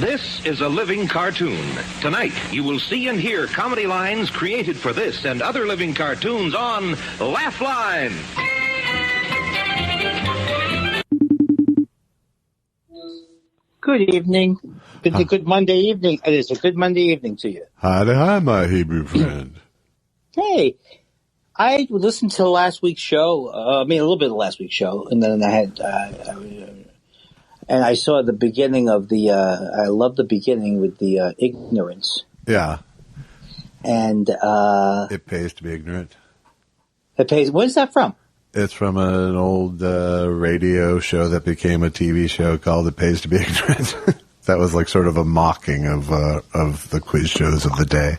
This is a living cartoon. Tonight, you will see and hear comedy lines created for this and other living cartoons on Laugh Line. Good evening. Good Monday evening. It is a good Monday evening to you. Hi, my Hebrew friend. Hey, I listened to last week's show. A little bit of last week's show, and then I had, and I saw the beginning of the. I love the beginning with the ignorance. Yeah. And it pays to be ignorant. It pays. Where's that from? It's from an old radio show that became a TV show called "It Pays to Be Ignorant." That was like sort of a mocking of the quiz shows of the day.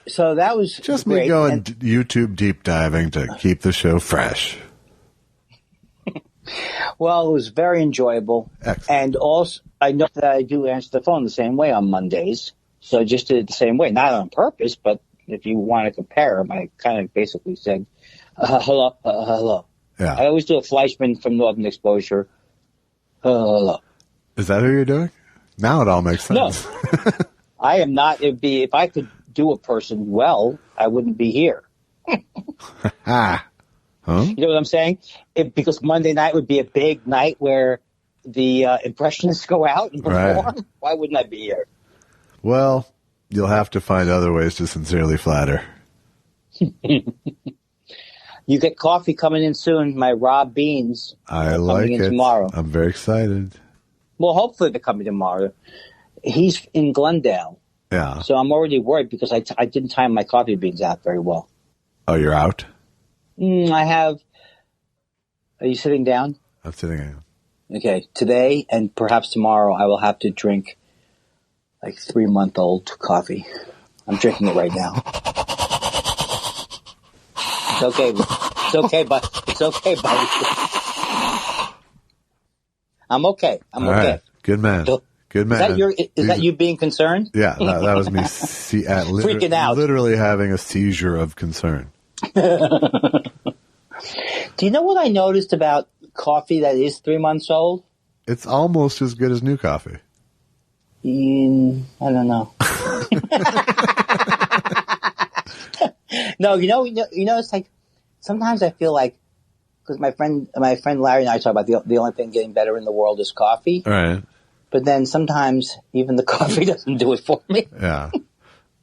So that was just great. Me going YouTube deep diving to keep the show fresh. Well, it was very enjoyable. Excellent. And also, I know that I do answer the phone the same way on Mondays. So I just did it the same way, not on purpose, but if you want to compare them, I kind of basically said, hello, hello. Yeah. I always do a Fleischman from Northern Exposure. Hello. Is that who you're doing? Now it all makes sense. No. I am not. If I could do a person well, I wouldn't be here. Huh? You know what I'm saying? Because Monday night would be a big night where the impressionists go out and perform. Right. Why wouldn't I be here? Well, you'll have to find other ways to sincerely flatter. You get coffee coming in soon. My raw beans I like coming in it. Tomorrow. I'm very excited. Well, hopefully they're coming tomorrow. He's in Glendale. Yeah. So I'm already worried because I didn't time my coffee beans out very well. Oh, you're out? I have. Are you sitting down? I'm sitting down. Okay. Today and perhaps tomorrow I will have to drink like 3-month-old coffee. I'm drinking it right now. It's okay. It's okay, but it's okay, buddy. I'm okay. I'm all okay. Right. Good man. So, good man. Is that you being concerned? Yeah, that was me freaking out. Literally having a seizure of concern. Do you know what I noticed about coffee that is 3 months old? It's almost as good as new coffee. I don't know. No, you know, it's like sometimes I feel like because my friend Larry and I talk about the only thing getting better in the world is coffee. Right. But then sometimes even the coffee doesn't do it for me. Yeah.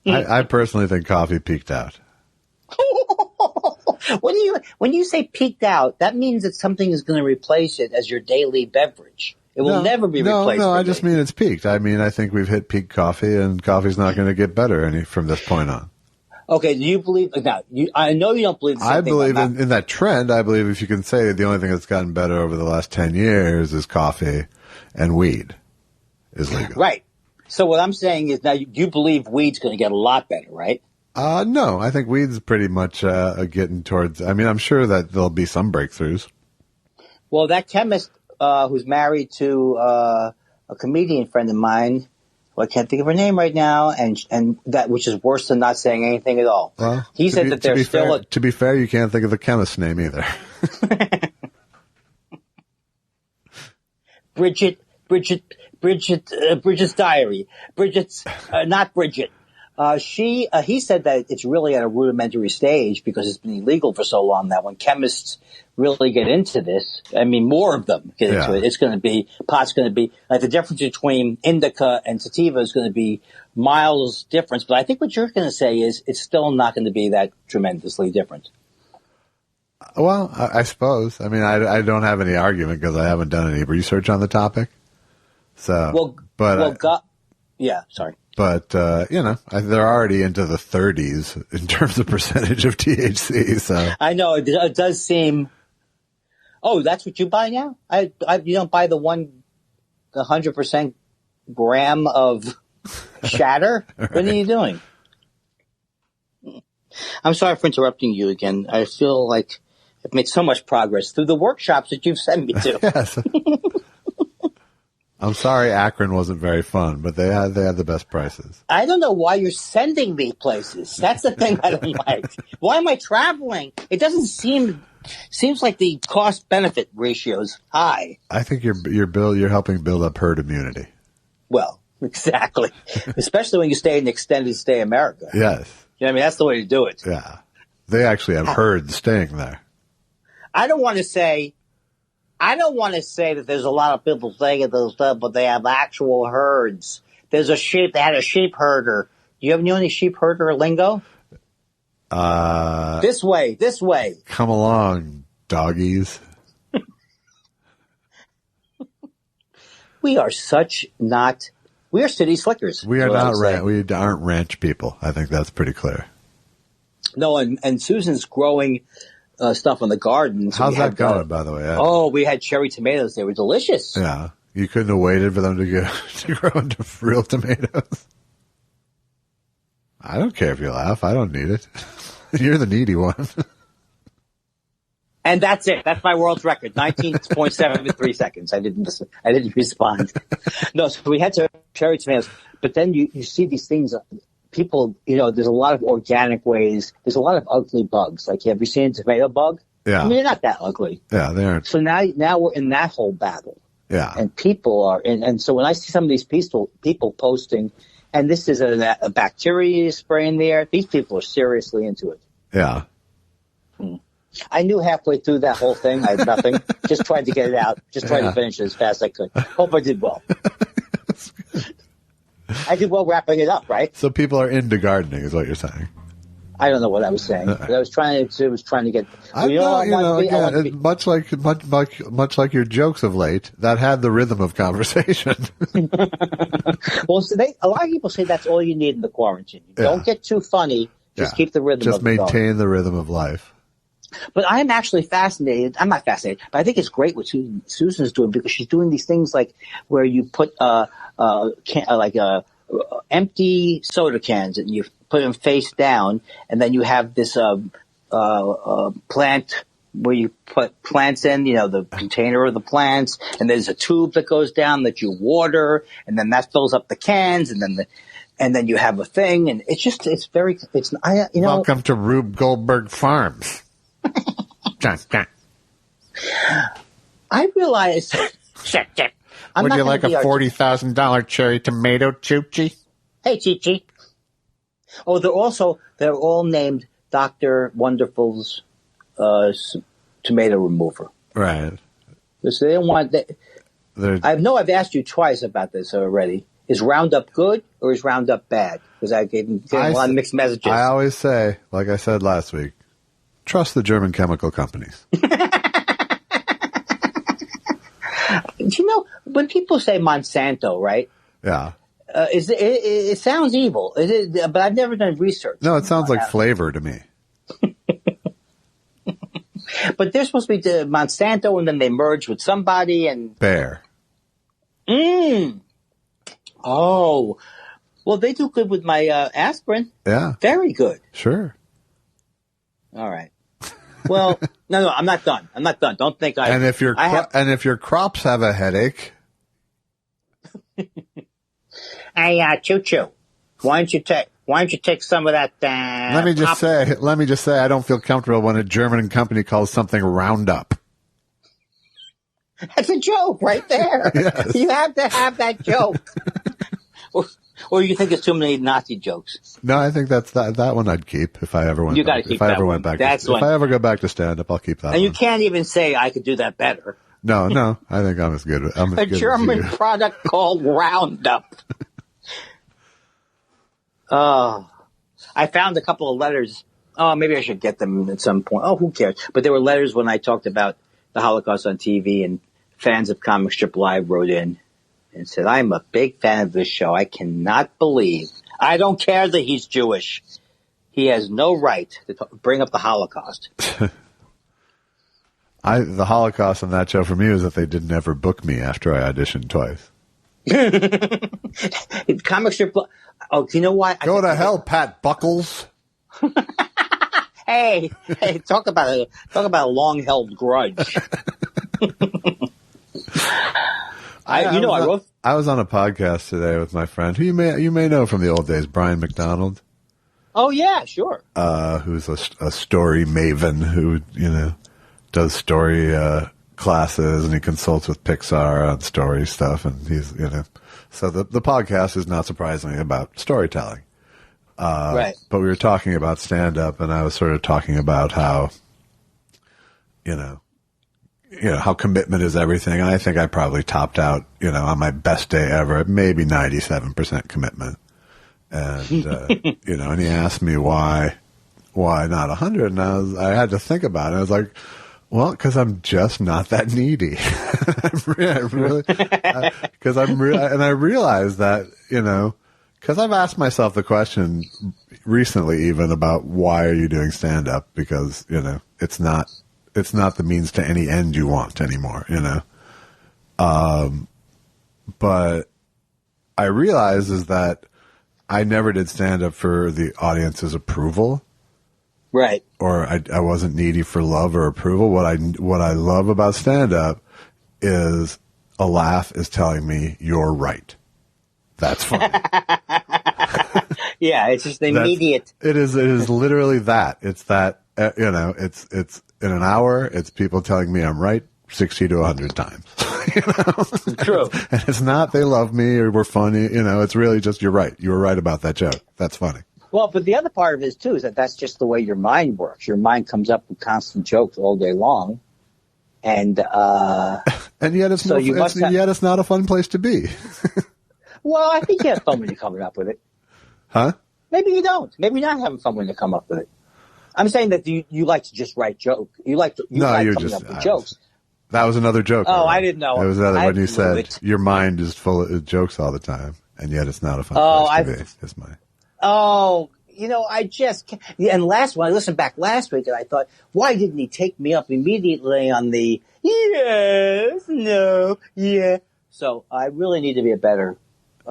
I personally think coffee peaked out. When you say peaked out, that means that something is going to replace it as your daily beverage. It will never be replaced. No, I just mean it's peaked. I mean, I think we've hit peak coffee, and coffee's not going to get better from this point on. Okay, do you believe now? I know you don't believe the same I thing. believe in that trend. I believe if you can say the only thing that's gotten better over the last 10 years is coffee and weed is legal. Right. So what I'm saying is now you believe weed's going to get a lot better, right? No, I think weed's pretty much getting towards. I mean, I'm sure that there'll be some breakthroughs. Well, that chemist who's married to a comedian friend of mine. I can't think of her name right now, and that which is worse than not saying anything at all. Well, he said that there's still to be fair, you can't think of the chemist's name either. Bridget's diary. Bridget's not Bridget. He said that it's really at a rudimentary stage because it's been illegal for so long that when chemists really get into this, I mean, more of them get into it. It's going to be, pot's going to be, like the difference between indica and sativa is going to be miles difference. But I think what you're going to say is it's still not going to be that tremendously different. Well, I suppose. I mean, I don't have any argument because I haven't done any research on the topic. So, yeah, sorry. But, they're already into the 30s in terms of percentage of THC, so. I know, it does seem. Oh, that's what you buy now? You don't buy the 100% gram of shatter? Right. What are you doing? I'm sorry for interrupting you again. I feel like I've made so much progress through the workshops that you've sent me to. Yes. I'm sorry Akron wasn't very fun, but they had the best prices. I don't know why you're sending me places. That's the thing I don't like. Why am I traveling? It doesn't seem Seems like the cost-benefit ratio is high. I think you're helping build up herd immunity. Well, exactly. Especially when you stay in extended stay America. Yes. You know what I mean? That's the way to do it. Yeah. They actually have herds staying there. I don't want to say that there's a lot of people saying it, but they have actual herds. They had a sheep herder. Do you know any sheep herder lingo? This way. Come along, doggies. We are city slickers. We are not we aren't ranch people. I think that's pretty clear. No, and Susan's growing stuff in the garden. So how's that going, by the way? We had cherry tomatoes. They were delicious. Yeah. You couldn't have waited for them to grow into real tomatoes. I don't care if you laugh. I don't need it. You're the needy one. And that's it. That's my world's record. 19.73 seconds. I didn't respond. No, so we had cherry tomatoes. But then you see these things, people, there's a lot of organic ways. There's a lot of ugly bugs. Like, have you seen a tomato bug? Yeah. I mean, they're not that ugly. Yeah, they aren't. So now we're in that whole battle. Yeah. And people are, and so when I see some of these people posting, and this is a bacteria spray in the air, these people are seriously into it. Yeah. I knew halfway through that whole thing I had nothing. Just tried to get it out. Just tried to finish it as fast as I could. Hope I did well. I did well wrapping it up, right? So people are into gardening, is what you're saying. I don't know what I was saying. But I was trying to get. Much like your jokes of late, that had the rhythm of conversation. Well, so a lot of people say that's all you need in the quarantine. Don't get too funny. Just keep the rhythm. Just maintain the rhythm of life. But I'm actually fascinated. I'm not fascinated, but I think it's great what Susan's doing, because she's doing these things like where you put empty soda cans and you put them face down, and then you have this plant where you put plants in, the container of the plants, and there's a tube that goes down that you water, and then that fills up the cans, and then you have a thing, and Welcome to Rube Goldberg Farms. I realize. Would you like a $40,000 cherry tomato, Choochie? Hey, Chi-Chi. Oh, they're all named Dr. Wonderful's tomato remover. Right. So they don't want that. I've asked you twice about this already. Is Roundup good or is Roundup bad? Because I gave a lot of mixed messages. I always say, like I said last week, trust the German chemical companies. When people say Monsanto, right? Yeah. It sounds evil. But I've never done research. No, it sounds like flavor to me. But they're supposed to be Monsanto, and then they merge with somebody and Bayer. Oh, well, they do good with my aspirin. Yeah, very good. Sure. All right. Well, no, I'm not done. Don't think I. And if your crops have a headache, hey, Choo-Choo, why don't you take some of that? Let me just say, I don't feel comfortable when a German company calls something Roundup. That's a joke right there. Yes. You have to have that joke. Or you think it's too many Nazi jokes? No, I think that's that one I'd keep if I ever went. If I ever go back to stand up, I'll keep that. And you can't even say I could do that better. No, I think I'm as good. A German product called Roundup. I found a couple of letters. Oh, maybe I should get them at some point. Oh, who cares? But there were letters when I talked about the Holocaust on TV, and fans of Comic Strip Live wrote in and said, I'm a big fan of this show. I cannot believe. I don't care that he's Jewish. He has no right to bring up the Holocaust. The Holocaust on that show for me was that they didn't ever book me after I auditioned twice. Comic Strip. Oh, do you know why? Go to hell, Pat Buckles. Hey, talk about a long-held grudge. I was on a podcast today with my friend who you may know from the old days, Brian McDonald. Oh yeah, sure. Who's a story maven who does story classes, and he consults with Pixar on story stuff, and he's, so the podcast is not surprisingly about storytelling. Right. But we were talking about stand-up, and I was sort of talking about how, how commitment is everything. And I think I probably topped out, on my best day ever at maybe 97% commitment. And, and he asked me why not 100? And I had to think about it. I was like, well, because I'm just not that needy. And I realized that, because I've asked myself the question recently even about why are you doing stand-up? Because, it's not the means to any end you want anymore, But I realized is that I never did stand-up for the audience's approval. Right. Or I wasn't needy for love or approval. What I love about stand-up is a laugh is telling me you're right. That's funny. Yeah, it's just immediate. It is literally that. It's that, it's in an hour, it's people telling me I'm right 60 to 100 times. True. And it's not they love me or we're funny, it's really just you're right. You were right about that joke. That's funny. Well, but the other part of it, too, is that that's just the way your mind works. Your mind comes up with constant jokes all day long. And yet it's yet it's not a fun place to be. Well, I think you have fun when you're coming up with it. Huh? Maybe you don't. Maybe you're not having fun when you come up with it. I'm saying that you like to just write jokes. You like coming up with jokes. That was another joke. Oh, I didn't know. It was another when you said your mind is full of jokes all the time, and yet it's not a fun place to be. Is my. Oh, I just and when I listened back last week, and I thought, why didn't he take me up immediately on the yes, no, yeah? So I really need to be a better.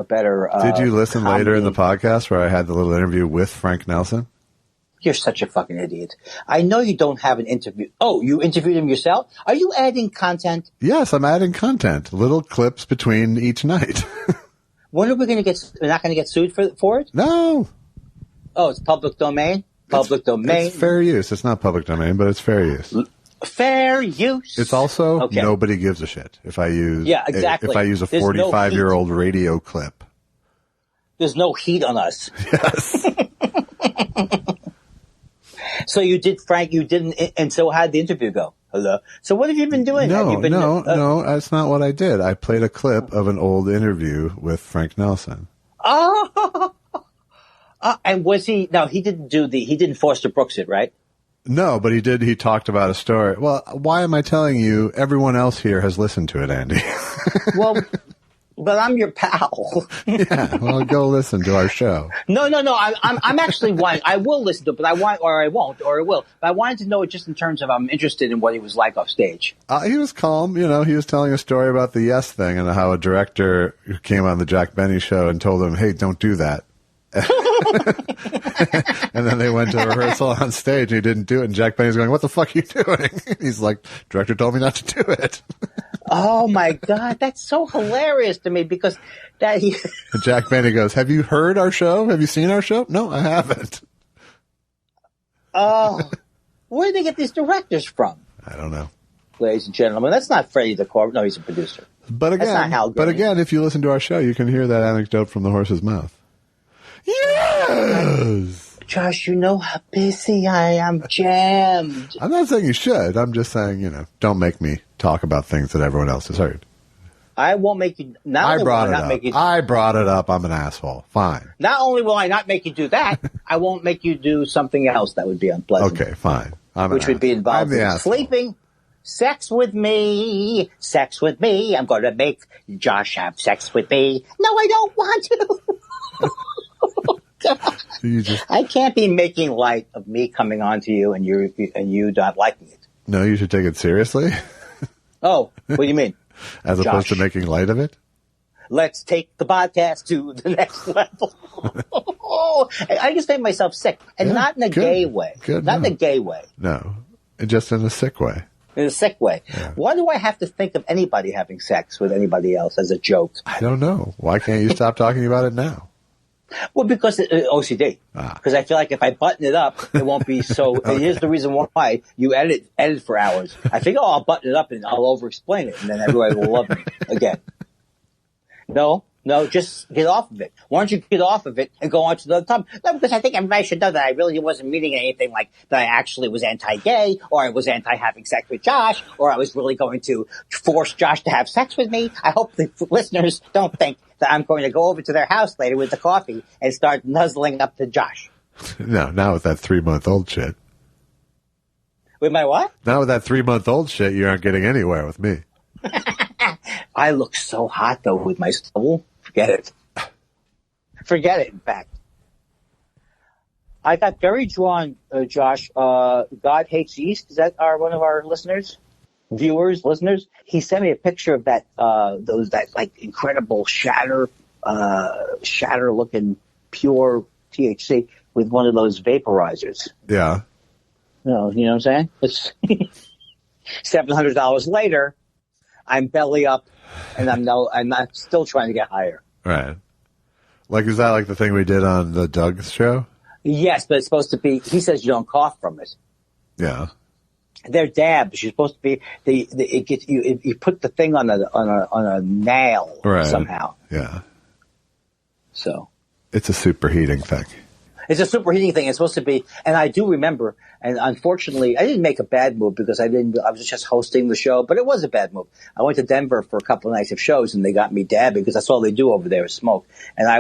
Did you listen later in the podcast where I had the little interview with Frank Nelson? You're such a fucking idiot. I know you don't have an interview. Oh, you interviewed him yourself? Are you adding content? Yes, I'm adding content. Little clips between each night. When are we going to get? We're not going to get sued for it? No. Oh, it's public domain. It's fair use. It's not public domain, but it's fair use. Fair use. It's also nobody gives a shit if I use. Yeah, exactly. If I use a 45-year-old radio clip. There's no heat on us. Yes. So you did, Frank. You didn't. And so how did the interview go? Hello. So what have you been doing? No, that's not what I did. I played a clip of an old interview with Frank Nelson. Oh. And was he? No, he didn't Forster Brooks it, right? No, but he did. He talked about a story. Well, why am I telling you? Everyone else here has listened to it, Andy. Well, but I'm your pal. Yeah, well, go listen to our show. No. I'm actually wanting. I will listen to it, but I won't, or I will. But I wanted to know it just in terms of I'm interested in what he was like off stage. He was calm. He was telling a story about the Yes thing and how a director came on the Jack Benny show and told him, "Hey, don't do that." And then they went to rehearsal on stage and he didn't do it, and Jack Benny's going, "What the fuck are you doing?" He's like, "Director told me not to do it." Oh my God, that's so hilarious to me because that he and Jack Benny goes, "Have you heard our show? Have you seen our show?" "No, I haven't." Oh, where do they get these directors from? I don't know. Ladies and gentlemen, that's not Freddie the Corp. No, he's a producer. But again, if you listen to our show, you can hear that anecdote from the horse's mouth. Yes! Josh, you know how busy I am, jammed. I'm not saying you should. I'm just saying, don't make me talk about things that everyone else has heard. I won't make you. I brought it up. I'm an asshole. Fine. Not only will I not make you do that, I won't make you do something else that would be unpleasant. Okay, fine. Which would be involved in sleeping. Sex with me. I'm going to make Josh have sex with me. No, I don't want to. I can't be making light of me coming on to you and you not liking it. No, you should take it seriously. Oh, what do you mean? As opposed to making light of it? Let's take the podcast to the next level. I just made myself sick. And not in a gay way. Not in a gay way. No, just in a sick way. In a sick way. Yeah. Why do I have to think of anybody having sex with anybody else as a joke? I don't know. Why can't you stop talking about it now? Well, because OCD. Because I feel like if I button it up, it won't be so. Okay. Here's the reason why you edit for hours. I think, I'll button it up and I'll over-explain it, and then everybody will love me again. No, just get off of it. Why don't you get off of it and go on to the other topic? No, because I think everybody should know that I really wasn't meaning anything like that I actually was anti-gay, or I was anti-having sex with Josh, or I was really going to force Josh to have sex with me. I hope the listeners don't think that I'm going to go over to their house later with the coffee and start nuzzling up to Josh. No, not with that 3-month-old shit. With my what? Not with that 3-month-old shit. You aren't getting anywhere with me. I look so hot, though, with my stubble. Forget it. Forget it, in fact. I got very drawn, Josh. God Hates Yeast. Is that one of our listeners? Viewers, listeners? He sent me a picture of that incredible shatter looking pure THC with one of those vaporizers. Yeah. You know what I'm saying? It's $700 later. I'm belly up, and I'm not still trying to get higher. Right. Like, is that like the thing we did on the Doug's show? Yes, but it's supposed to be. He says you don't cough from it. Yeah. They're dabs. You're supposed to be. It gets you. You put the thing on a nail somehow. Yeah. So. It's a superheating thing. It's a superheating thing. It's supposed to be, and I do remember, and unfortunately, I didn't make a bad move because I was just hosting the show, but it was a bad move. I went to Denver for a couple of nights of shows, and they got me dabbing because that's all they do over there is smoke. And I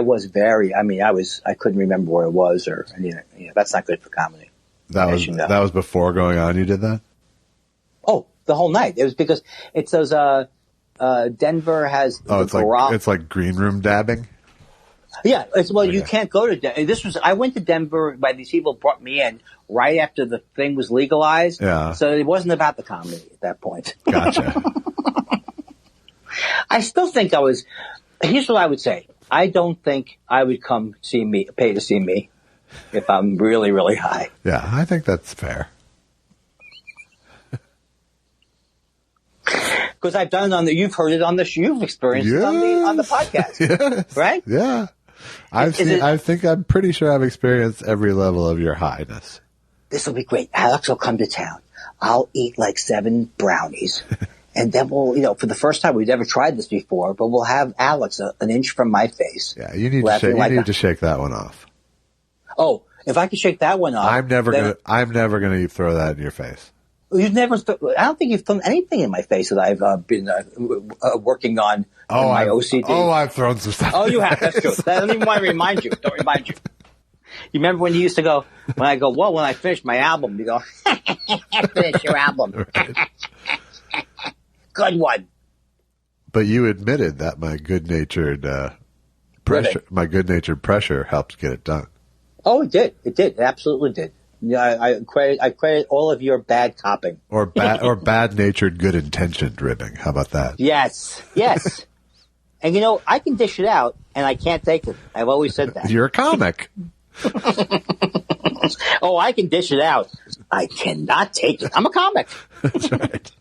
couldn't remember where it was, that's not good for comedy. That was before going on. You did that? Oh, the whole night. It was because it's those, Denver has. Oh, it's like green room dabbing. Yeah, you can't go to Denver. I went to Denver by these people brought me in right after the thing was legalized. Yeah. So it wasn't about the comedy at that point. Gotcha. I still think here's what I would say. I don't think I would pay to see me if I'm really, really high. Yeah, I think that's fair. Because I've done it you've heard it on you've experienced it on the podcast. Yes. Right? Yeah. I'm pretty sure I've experienced every level of your highness. This will be great. Alex will come to town. I'll eat like 7 brownies. And then we'll, for the first time, we've never tried this before, but we'll have Alex an inch from my face. Yeah, you need to shake that one off. Oh, if I could shake that one off. I'm never going to throw that in your face. You've never. I don't think you've thrown anything in my face that I've been working on my OCD. Oh, I've thrown some stuff. Oh, you have. That's true. I don't even want to remind you. Don't remind you. You remember when you used to go? When I go, well, when I finish my album, you go, finish your album. Right. Good one. But you admitted that my good-natured pressure helped get it done. Oh, it did. It did. It absolutely did. Yeah, I credit all of your bad copping. Or bad-natured, good-intentioned ribbing. How about that? Yes. And I can dish it out, and I can't take it. I've always said that. You're a comic. Oh, I can dish it out. I cannot take it. I'm a comic. That's right.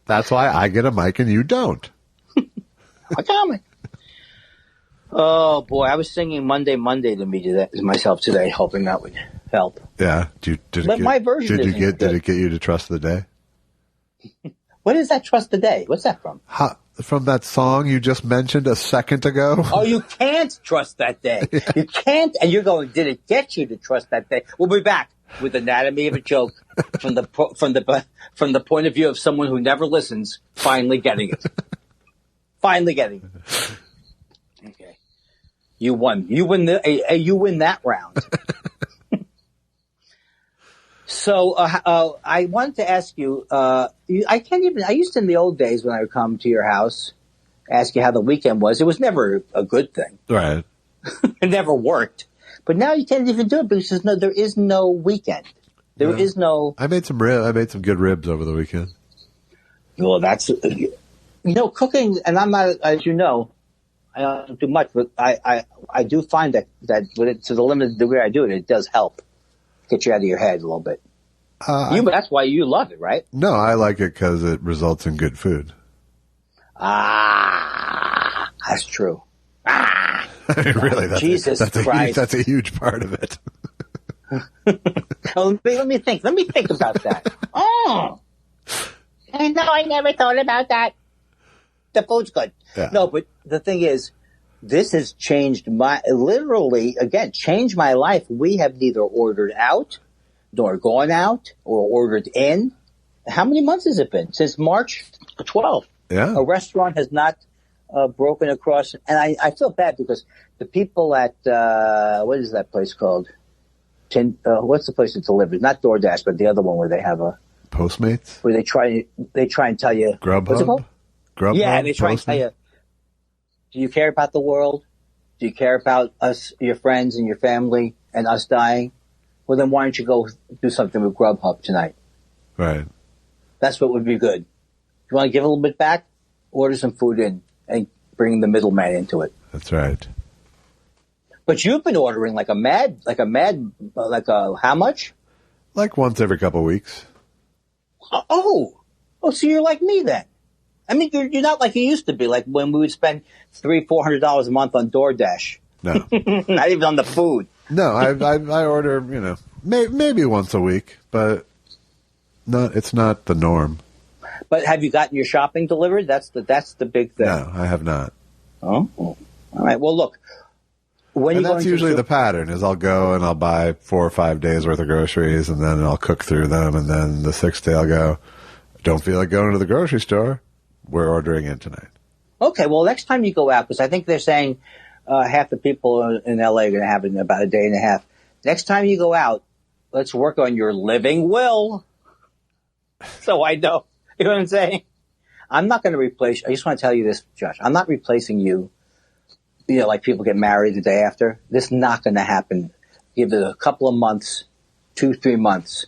That's why I get a mic and you don't. I'm a comic. Oh boy, I was singing Monday to myself today, hoping that would help. Yeah, my version did it get you to trust the day? What is that trust the day? What's that from? From that song you just mentioned a second ago. Oh, you can't trust that day. Yeah. You can't, and you're going. Did it get you to trust that day? We'll be back with Anatomy of a Joke from the point of view of someone who never listens. Finally getting it. Okay. You won. You win that round. So I wanted to ask you. I used to in the old days when I would come to your house, ask you how the weekend was. It was never a good thing. Right. It never worked. But now you can't even do it because there is no weekend. There is no. I made some good ribs over the weekend. Well, that's cooking, and I'm not, as you know, I don't do much, but I do find that to the limited degree I do it, it does help get you out of your head a little bit. That's why you love it, right? No, I like it because it results in good food. Ah, that's true. Ah. I mean, really, that's a huge part of it. Let me think about that. Oh, I know. I never thought about that. The food's good. Yeah. No, but the thing is, this has changed changed my life. We have neither ordered out, nor gone out, or ordered in. How many months has it been? Since March 12th. Yeah. A restaurant has not broken across. And I feel bad because the people at, what is that place called? What's the place that delivers? Not DoorDash, but the other one where they have a Postmates. Where they try and tell you Grubhub. What's it called? Grubhub. Yeah, they try and tell you. Do you care about the world? Do you care about us, your friends, and your family, and us dying? Well, then why don't you go do something with Grubhub tonight? Right. That's what would be good. You want to give a little bit back? Order some food in and bring the middleman into it. That's right. But you've been ordering like how much? Like once every couple of weeks. Oh, so you're like me then. I mean, you're not like you used to be, like when we would spend $300-400 a month on DoorDash. No. Not even on the food. No, I order, maybe once a week, but it's not the norm. But have you gotten your shopping delivered? That's the big thing. No, I have not. Oh, all right. Well, look. That's usually the pattern is I'll go and I'll buy 4 or 5 days worth of groceries and then I'll cook through them. And then the 6th day I'll go, don't feel like going to the grocery store. We're ordering in tonight. Okay. Well, next time you go out, because I think they're saying half the people in LA are going to have it in about a day and a half. Next time you go out, let's work on your living will. So I know. You know what I'm saying? I'm not going to replace, I just want to tell you this, Josh. I'm not replacing you. Like people get married the day after. This is not going to happen. Give it a couple of months, 2-3 months.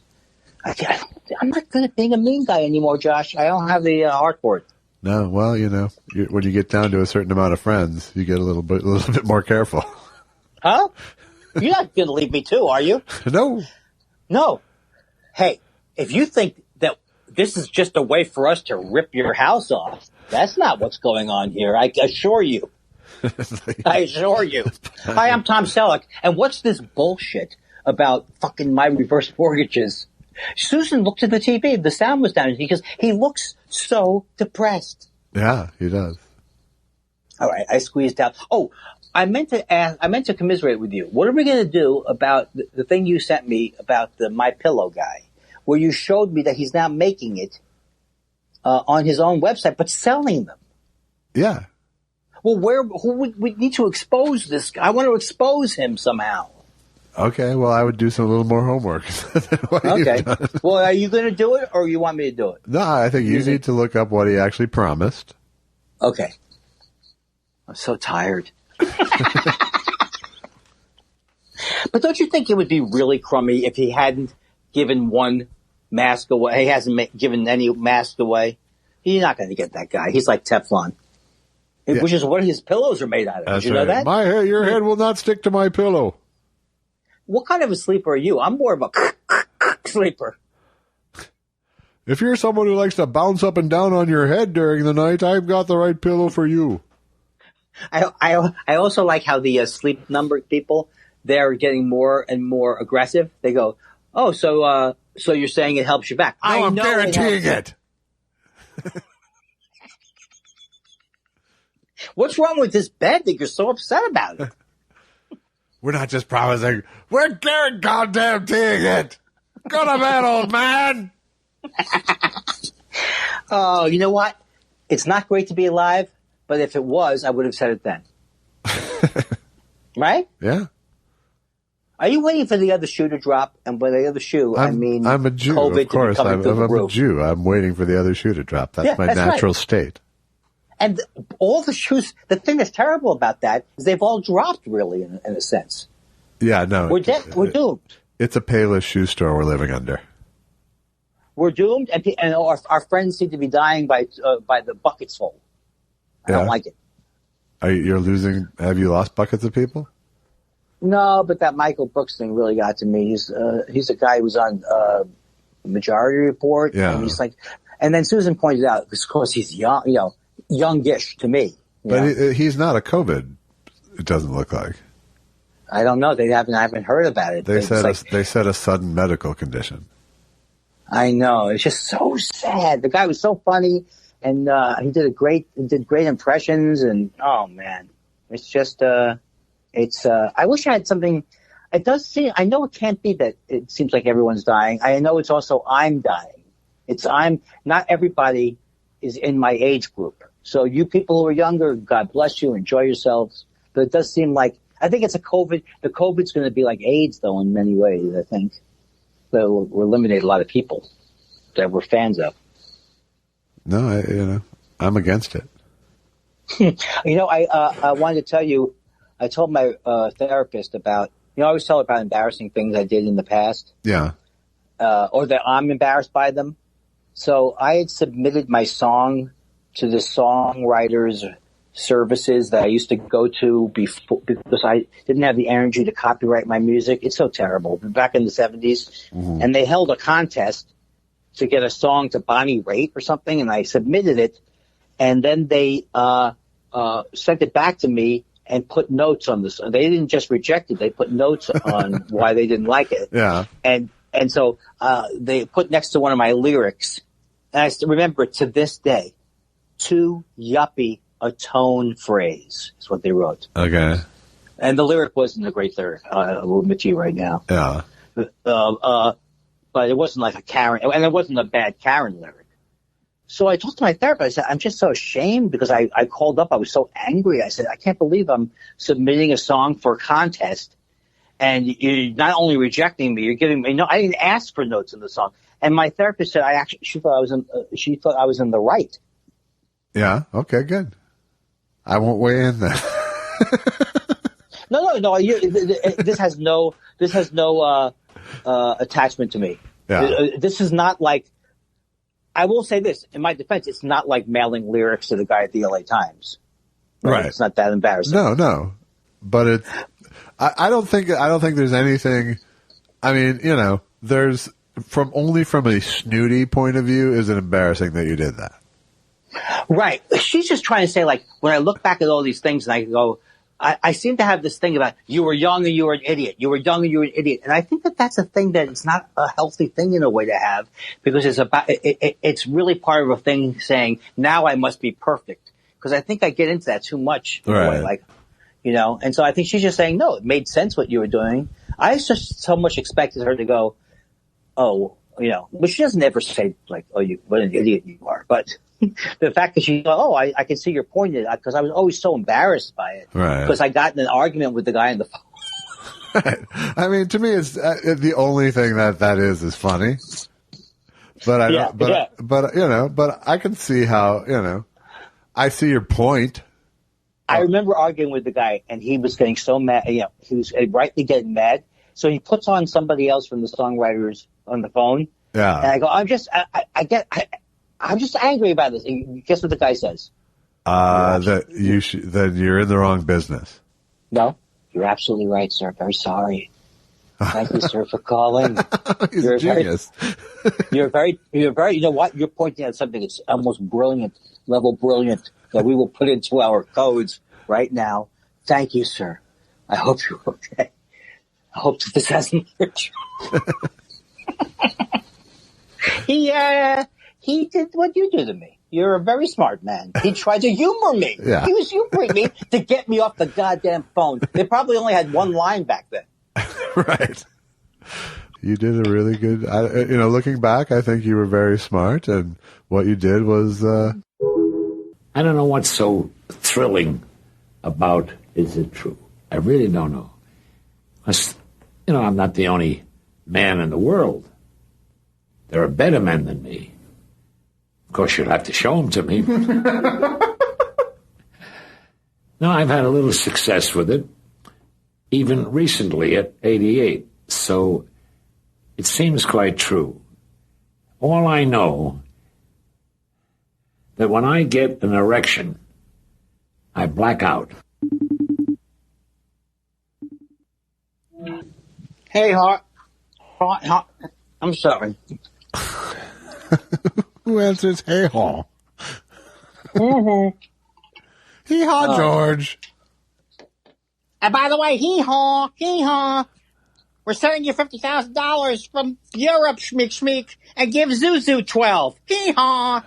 I'm not good at being a mean guy anymore, Josh. I don't have the heart for it. No, well, when you get down to a certain amount of friends, you get a little bit more careful. Huh? You're not going to leave me too, are you? No. Hey, if you think that this is just a way for us to rip your house off, that's not what's going on here. I assure you. I assure you. Hi, I'm Tom Selleck. And what's this bullshit about fucking my reverse mortgages? Susan looked at the TV. The sound was down because he looks so depressed. Yeah, he does. All right, I squeezed out. Oh, I meant to commiserate with you. What are we going to do about the thing you sent me about the My Pillow guy, where you showed me that he's now making it on his own website, but selling them? Yeah. Well, we need to expose this guy. I want to expose him somehow. Okay, well, I would do some little more homework. Okay. Well, are you going to do it, or you want me to do it? No, I think you need to look up what he actually promised. Okay. I'm so tired. But don't you think it would be really crummy if he hadn't given one mask away? He hasn't given any mask away. You're not going to get that guy. He's like Teflon. Yeah. Which is what his pillows are made out of. That's Did you know that? Your head will not stick to my pillow. What kind of a sleeper are you? I'm more of a sleeper. If you're someone who likes to bounce up and down on your head during the night, I've got the right pillow for you. I also like how the sleep number people, they're getting more and more aggressive. They go, oh, so you're saying it helps you back. No, I'm guaranteeing it. What's wrong with this bed that you're so upset about it? We're not just promising. We're guaranteeing it. Go to bed, old man. Oh, you know what? It's not great to be alive, but if it was, I would have said it then. Right? Yeah. Are you waiting for the other shoe to drop? And by the other shoe, I'm a Jew, COVID of course. I'm a Jew. I'm waiting for the other shoe to drop. That's my natural state. And all the shoes, the thing that's terrible about that is they've all dropped, really, in a sense. Yeah, no. We're doomed. It's a Payless shoe store we're living under. We're doomed, and our friends seem to be dying by the buckets full. I don't like it. You're losing, have you lost buckets of people? No, but that Michael Brooks thing really got to me. He's a guy who was on Majority Report. Yeah. And he's like, and then Susan pointed out, of course, he's young, youngish to me. But he's not a COVID. It doesn't look like. I don't know. I haven't heard about it. They said a sudden medical condition. I know. It's just so sad. The guy was so funny, and he did great impressions. And oh man, it's just I wish I had something. It does seem. I know it can't be that. It seems like everyone's dying. I know it's also I'm dying. Not everybody is in my age group. So you people who are younger, God bless you. Enjoy yourselves. But it does seem like. I think it's a COVID. The COVID's going to be like AIDS, though, in many ways. I think will eliminate a lot of people that we're fans of. No, I'm against it. I wanted to tell you. I told my therapist about. I always tell her about embarrassing things I did in the past. Yeah. Or that I'm embarrassed by them. So I had submitted my song to the songwriters services that I used to go to before because I didn't have the energy to copyright my music. It's so terrible. Back in the 70s. Mm-hmm. And they held a contest to get a song to Bonnie Raitt or something, and I submitted it. And then they sent it back to me and put notes on this. They didn't just reject it. They put notes on why they didn't like it. Yeah. And so they put next to one of my lyrics, and I still remember it to this day, too yuppie a tone phrase is what they wrote. Okay. And the lyric wasn't a great lyric. I will admit to you right now. Yeah. But it wasn't like a Karen, and it wasn't a bad Karen lyric. So I talked to my therapist. I said, I'm just so ashamed because I called up. I was so angry. I said, I can't believe I'm submitting a song for a contest, and you're not only rejecting me, you're giving me no. I didn't ask for notes in the song. And my therapist said, she thought I was in the right. Yeah. Okay. Good. I won't weigh in then. No. This has no attachment to me. Yeah. This is not like. I will say this in my defense: it's not like mailing lyrics to the guy at the LA Times. Right. It's not that embarrassing. No. But I don't think there's anything. I mean, there's from a snooty point of view, is it embarrassing that you did that? Right. She's just trying to say, like, when I look back at all these things and I go, I seem to have this thing about you were young and you were an idiot. You were young and you were an idiot. And I think that that's a thing that it's not a healthy thing in a way to have because it's really part of a thing saying, now I must be perfect. Because I think I get into that too much. Right. Like, and so I think she's just saying, no, it made sense what you were doing. I just so much expected her to go, oh, but she doesn't ever say like, oh, what an idiot you are. But the fact that she thought, oh, I can see your point, because I was always so embarrassed by it. Right. Because I got in an argument with the guy on the phone. Right. I mean, to me, it's the only thing that is funny. But but I can see how, I see your point. I remember arguing with the guy, and he was getting so mad. He was rightly getting mad. So he puts on somebody else from the songwriters on the phone. Yeah. And I go, I'm just angry about this. And guess what the guy says? That you're in the wrong business. No, you're absolutely right, sir. Very sorry. Thank you, sir, for calling. You're a genius. You're very, you know what? You're pointing at something that's almost brilliant that we will put into our codes right now. Thank you, sir. I hope you're okay. I hope that this hasn't hurt you. He did what you do to me. You're a very smart man. He tried to humor me. Yeah. He was humoring me to get me off the goddamn phone. They probably only had one line back then. Right. You did a really good, looking back, I think you were very smart, and what you did was... I don't know what's so thrilling about is it true. I really don't know. I'm not the only man in the world. There are better men than me. Of course, you'll have to show them to me. No, I've had a little success with it, even recently at 88. So it seems quite true. All I know that when I get an erection, I black out. Hey, Hart. I'm sorry. Who answers hey haw? Mm-hmm. Hee haw, George. And by the way, hee-haw, we're sending you $50,000 from Europe, schmeek, and give Zuzu 12. Hee-haw.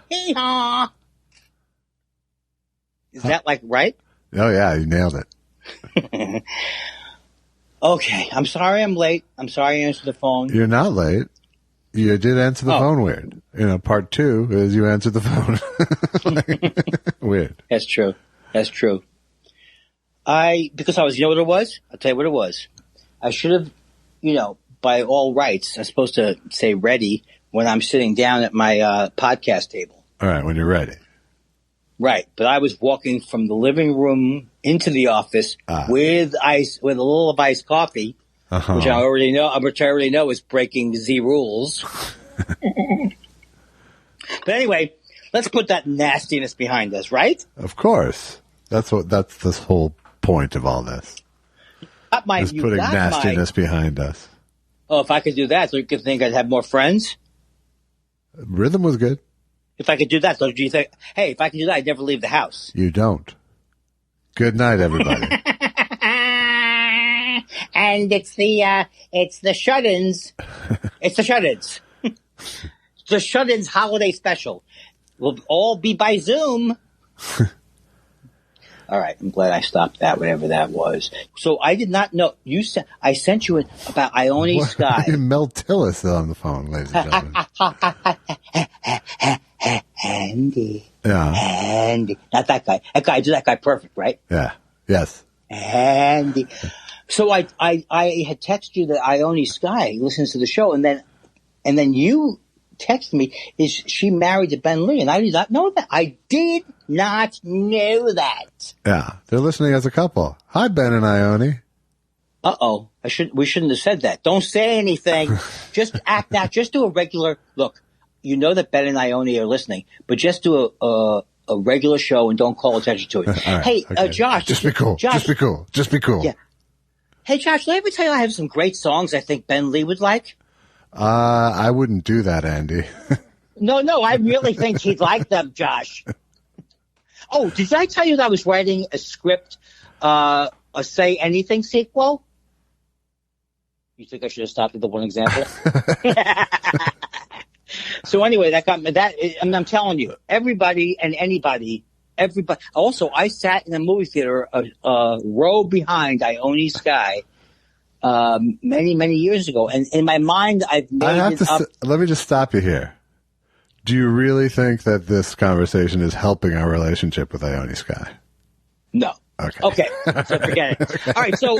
Is that right? Oh, yeah, you nailed it. Okay, I'm sorry I'm late. I'm sorry I answered the phone. You're not late. You did answer the phone weird. Part 2 is you answered the phone. Weird. That's true. Because you know what it was? I'll tell you what it was. I should have, by all rights, I'm supposed to say ready when I'm sitting down at my podcast table. All right, when you're ready. Right, but I was walking from the living room into the office with a little of iced coffee, which I already know is breaking Z rules. But anyway, let's put that nastiness behind us, right? Of course, that's the whole point of all this. Is putting nastiness behind us. Oh, if I could do that, so you could think I'd have more friends. Rhythm was good. If I could do that, so do you think, hey, if I could do that, I'd never leave the house? You don't. Good night, everybody. And it's the shut-ins. It's the shut-ins. The shut-ins holiday special. We'll all be by Zoom. All right, I'm glad I stopped that, whatever that was. So I did not know. I sent you about Ione Sky. Mel Tillis on the phone, ladies and gentlemen. Andy. Yeah. Andy. Not that guy. That guy perfect, right? Yeah. Yes. Andy. So I had texted you that Ione Sky listens to the show, and then you texted me, is she married to Ben Lee? And I did not know that. I did not know that. Yeah. They're listening as a couple. Hi, Ben and Ione. Uh-oh. We shouldn't have said that. Don't say anything. Just act out. Just do a regular look. You know that Ben and Ione are listening, but just do a regular show and don't call attention to it. Right, hey, okay. Josh. Just be cool. Josh, Just be cool. Yeah. Hey, Josh, let me tell you I have some great songs I think Ben Lee would like. I wouldn't do that, Andy. No, I really think he'd like them, Josh. Oh, did I tell you that I was writing a script, a Say Anything sequel? You think I should have stopped at the one example? So anyway, and I'm telling you, everybody and anybody, everybody. Also, I sat in a movie theater a row behind Ione Sky many, many years ago, and in my mind, I've made it up. Let me just stop you here. Do you really think that this conversation is helping our relationship with Ione Sky? No. Okay. So forget it. Okay. All right. So,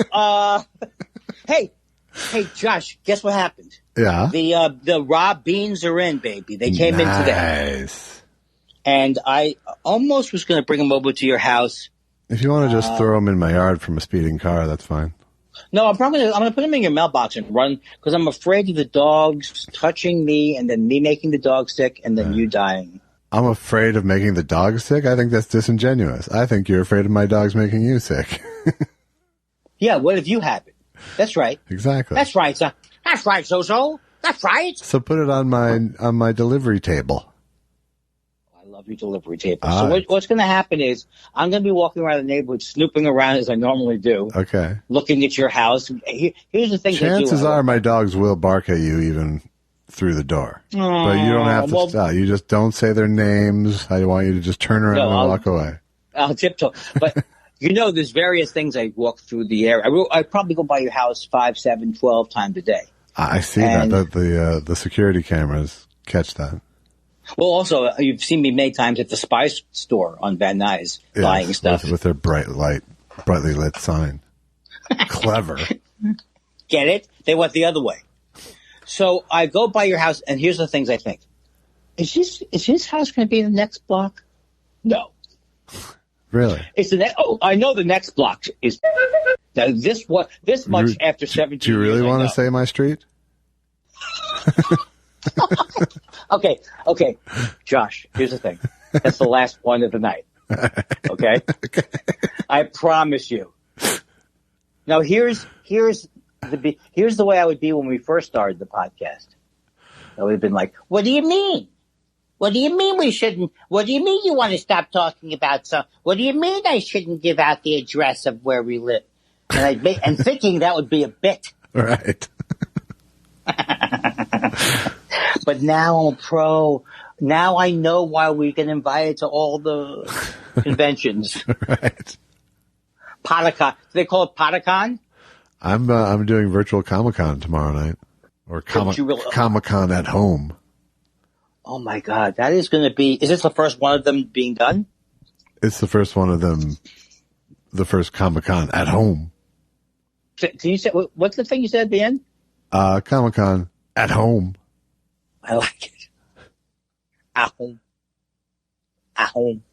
hey, Josh, guess what happened? Yeah. The raw beans are in, baby. They came in today. Nice. And I almost was going to bring them over to your house. If you want to just throw them in my yard from a speeding car, that's fine. No, I'm going to put them in your mailbox and run, because I'm afraid of the dogs touching me and then me making the dog sick and then you dying. I'm afraid of making the dog sick? I think that's disingenuous. I think you're afraid of my dogs making you sick. Yeah, what if you have it? That's right. Exactly. That's right, son. That's right, Zozo. That's right. So put it on my delivery table. I love your delivery table. So what's going to happen is I'm going to be walking around the neighborhood, snooping around as I normally do. Okay. Looking at your house. Here's the thing. Chances are my dogs will bark at you even through the door. But you don't have to stop. You just don't say their names. I want you to just turn around and walk away. I'll tiptoe. But there's various things I walk through the area. I probably go by your house 5, 7, 12 times a day. I see that. The security cameras catch that. Well, also, you've seen me many times at the Spice store on Van Nuys buying stuff. With their brightly lit sign. Clever. Get it? They went the other way. So I go by your house, and here's the things I think. Is his house going to be in the next block? No. Really? It's I know the next block is this much after 17 years. Do you really want to say my street? Okay. Josh, here's the thing. That's the last one of the night. Okay? I promise you. Now here's the way I would be when we first started the podcast. I would have been like, what do you mean? What do you mean we shouldn't? What do you mean you want to stop talking about some? What do you mean I shouldn't give out the address of where we live? and thinking that would be a bit. Right. But now I'm a pro. Now I know why we get invited to all the conventions. Right. Potacon. Do they call it Potacon? I'm doing virtual Comic-Con tomorrow night. Or Comic-Con at home. Oh my God. That is going to be, is this the first one of them being done? It's the first one of them, the first Comic-Con at home. Can you say, what's the thing you said at the end? Comic-Con at home. I like it. At home. At home.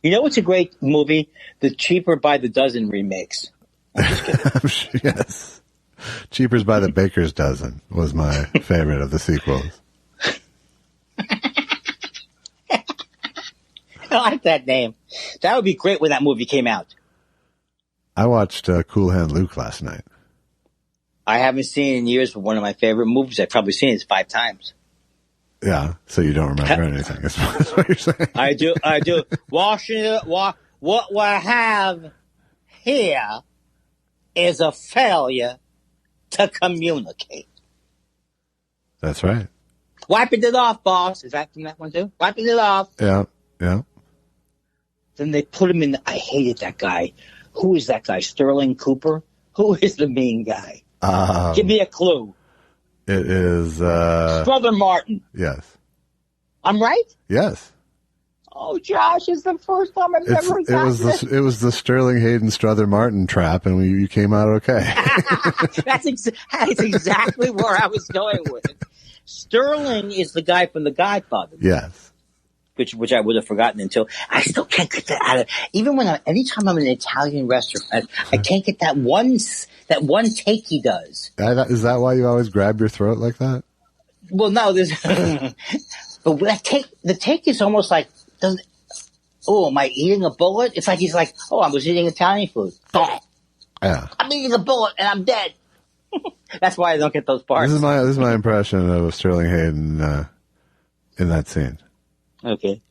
You know what's a great movie? The Cheaper by the Dozen remakes. I'm just kidding. Yes. Cheapers by the Baker's Dozen was my favorite of the sequels. I like that name. That would be great when that movie came out. I watched Cool Hand Luke last night. I haven't seen it in years, but one of my favorite movies. I've probably seen it 5 times. Yeah, so you don't remember anything. That's what you're saying. I do. Washington, what we have here is a failure to communicate. That's right. Wiping it off, boss. Is that from that one too? Wiping it off. Yeah, yeah. Then they put him in. I hated that guy. Who is that guy? Sterling Cooper? Who is the mean guy? Give me a clue. It is Brother Martin. Yes. I'm right? Yes. Oh, Josh, it's the first time I've ever gotten this. It was the Sterling Hayden Strother Martin trap, and you came out okay. That's exactly where I was going with it. Sterling is the guy from The Godfather. Yes. Which I would have forgotten until I still can't get that out of. Even when anytime I'm in an Italian restaurant, I can't get that one take he does. Is that why you always grab your throat like that? Well, no, there's. But the take is almost like, oh, am I eating a bullet? It's like he's like, oh, I was eating Italian food. Yeah. I'm eating a bullet and I'm dead. That's why I don't get those parts. This is my impression of Sterling Hayden in that scene. Okay.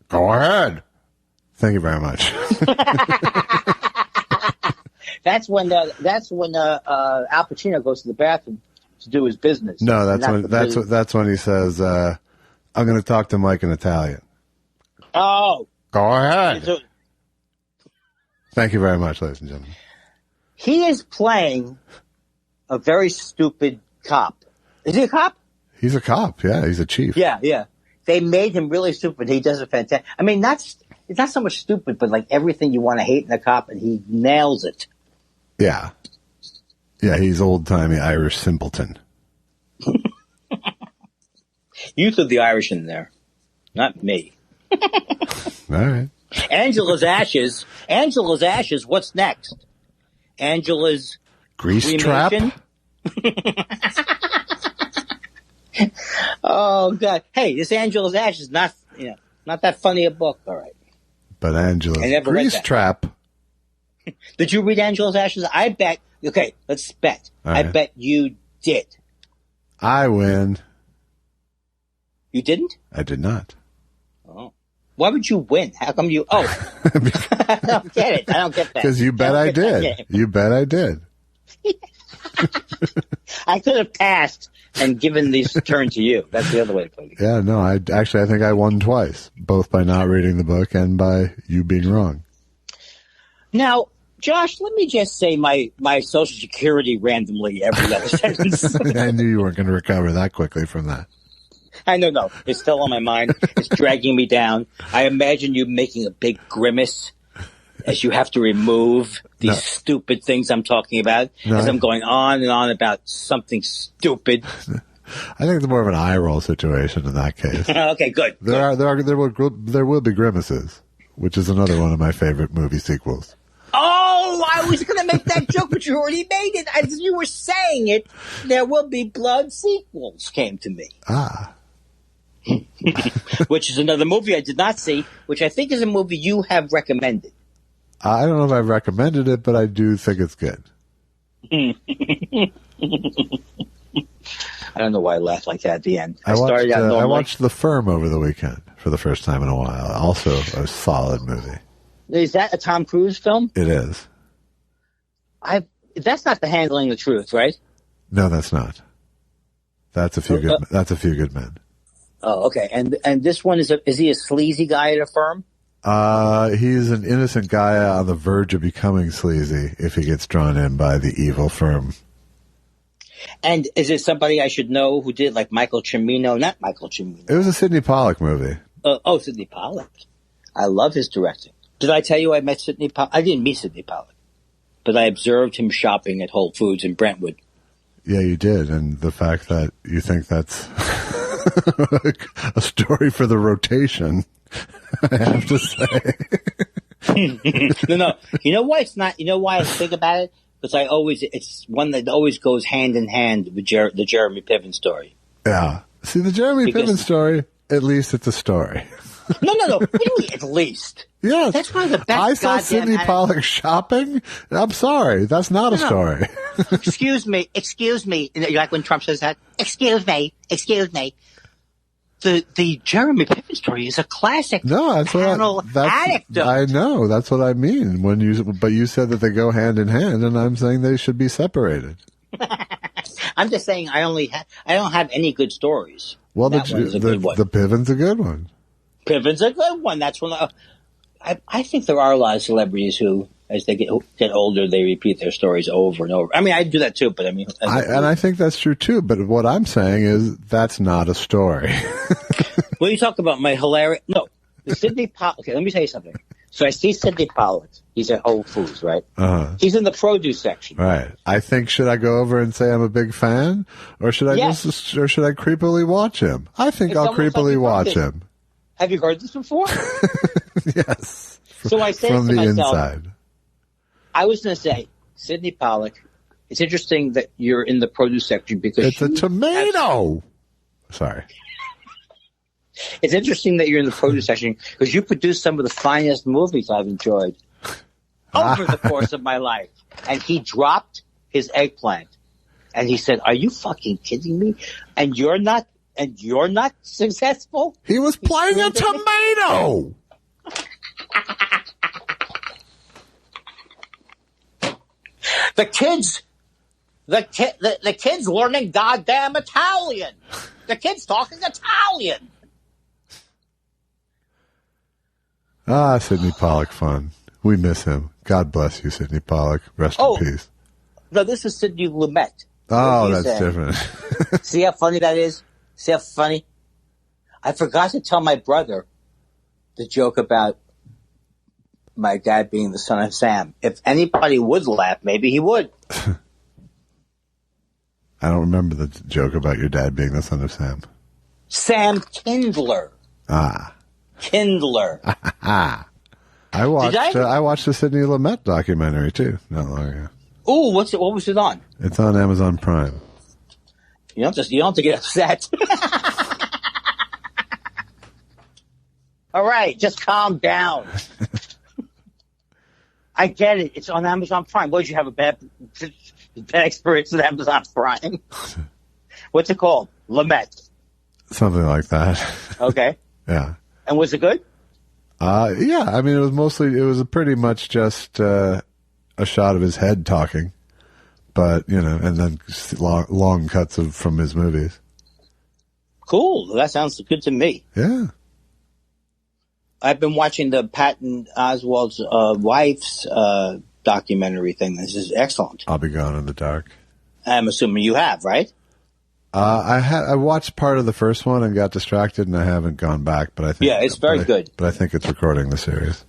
Go ahead. Thank you very much. That's when Al Pacino goes to the bathroom to do his business. No, that's when he says, "I'm going to talk to Mike in Italian." Oh, go ahead. Thank you very much, ladies and gentlemen. He is playing a very stupid cop. Is he a cop? He's a cop. Yeah, he's a chief. Yeah. They made him really stupid. He does a fantastic. I mean, it's not so much stupid, but like everything you want to hate in a cop, and he nails it. Yeah. Yeah, he's old-timey Irish simpleton. You threw the Irish in there, not me. All right. Angela's ashes. What's next? Angela's grease trap. Oh God! Hey, this Angela's Ashes not that funny a book. All right, but Angela's grease trap. Did you read Angela's Ashes? I bet. Okay, let's bet. Right. I bet you did. I win. You didn't? I did not. Oh, why would you win? How come you? Oh, I don't get it. I don't get that. Because you bet I did. You bet I did. I could have passed and given this turn to you. That's the other way to play the game. Yeah, no, I think I won twice, both by not reading the book and by you being wrong. Now, Josh, let me just say my Social Security randomly every other sentence. I knew you weren't going to recover that quickly from that. I know, no. It's still on my mind. It's dragging me down. I imagine you making a big grimace as you have to remove these stupid things I'm talking about, as I'm going on and on about something stupid. I think it's more of an eye roll situation in that case. Okay, good. There will be grimaces, which is another one of my favorite movie sequels. Oh, I was going to make that joke, but you already made it. As you were saying it, There Will Be Blood sequels came to me. Which is another movie I did not see, which I think is a movie you have recommended. I don't know if I've recommended it, but I do think it's good. I don't know why I laughed like that at the end. I watched The Firm over the weekend for the first time in a while. Also a solid movie. Is that a Tom Cruise film? It is. That's not The Handling the Truth, right? No, that's not. That's a few good. That's A Few Good Men. Oh, okay. And this one is he a sleazy guy at a firm? He's an innocent guy on the verge of becoming sleazy if he gets drawn in by the evil firm. And is it somebody I should know who did, like Michael Cimino? Not Michael Cimino. It was a Sidney Pollack movie. Sidney Pollack. I love his directing. Did I tell you I met Sidney Pollack? I didn't meet Sidney Pollack, but I observed him shopping at Whole Foods in Brentwood. Yeah, you did. And the fact that you think that's a story for the rotation, I have to say. No. You know why it's not? You know why I think about it? Because it's one that always goes hand in hand with the Jeremy Piven story. Yeah. See, the Jeremy Piven story, at least it's a story. No. What do you mean, at least? Yes. That's one of the best. I saw Sidney Pollack shopping. I'm sorry. That's not a story. Excuse me. Like when Trump says that? Excuse me. The Jeremy Piven story is a classic. No, that's anecdote. I know. That's what I mean. But you said that they go hand in hand, and I'm saying they should be separated. I'm just saying I don't have any good stories. Well, the Piven's a good one. Piven's a good one. That's one. I think there are a lot of celebrities who, as they get older, they repeat their stories over and over. I mean, I do that too, but I mean, I think that's true too. But what I'm saying is that's not a story. Well, you talk about my hilarious. No, Sidney Pollack. Okay, let me tell you something. So I see Sidney Pollack. He's at Whole Foods, right? He's in the produce section. Right. I think, should I go over and say I'm a big fan, or should I should I creepily watch him? I think I'll creepily watch him. Have you heard this before? Yes. So I said from to the myself, inside. I was going to say, Sidney Pollack, it's interesting that you're in the produce section because it's a tomato. Sorry. It's interesting that you're in the produce section because you produce some of the finest movies I've enjoyed over the course of my life. And he dropped his eggplant and he said, "Are you fucking kidding me? And you're not successful?" He was playing a tomato. The kids learning goddamn Italian. The kids talking Italian. Sidney Pollack fun. We miss him. God bless you, Sidney Pollack. Rest in peace. No, this is Sidney Lumet. Oh, that's different. See how funny that is? See how funny? I forgot to tell my brother the joke about my dad being the son of Sam. If anybody would laugh, maybe he would. I don't remember the joke about your dad being the son of Sam. Sam Kindler. Kindler. I watched the Sidney Lumet documentary too, not long ago. Ooh, what was it on? It's on Amazon Prime. You don't have to get upset. All right, just calm down. I get it. It's on Amazon Prime. What, did you have a bad experience with Amazon Prime? What's it called? Lumet. Something like that. Okay. Yeah. And was it good? Yeah. I mean, it was pretty much just a shot of his head talking, but and then long cuts from his movies. Cool. That sounds good to me. Yeah. I've been watching the Patton Oswalt's wife's documentary thing. This is excellent. I'll Be Gone in the Dark. I'm assuming you have, right? I watched part of the first one and got distracted, and I haven't gone back. But I think it's very good. But I think it's recording the series.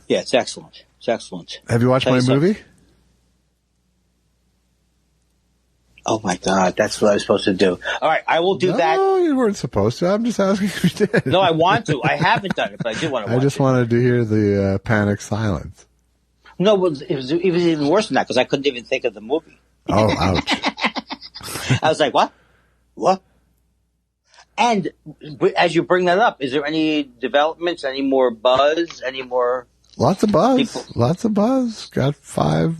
Yeah, it's excellent. It's excellent. Have you watched my movie? Oh my God, that's what I was supposed to do. All right, I will do that. No, you weren't supposed to. I'm just asking if you did. No, I want to. I haven't done it, but I do want to watch it. I just wanted to hear the panic silence. No, it was even worse than that because I couldn't even think of the movie. Oh, ouch. I was like, what? What? And as you bring that up, is there any developments, any more buzz, any more? Lots of buzz. People? Lots of buzz. Got five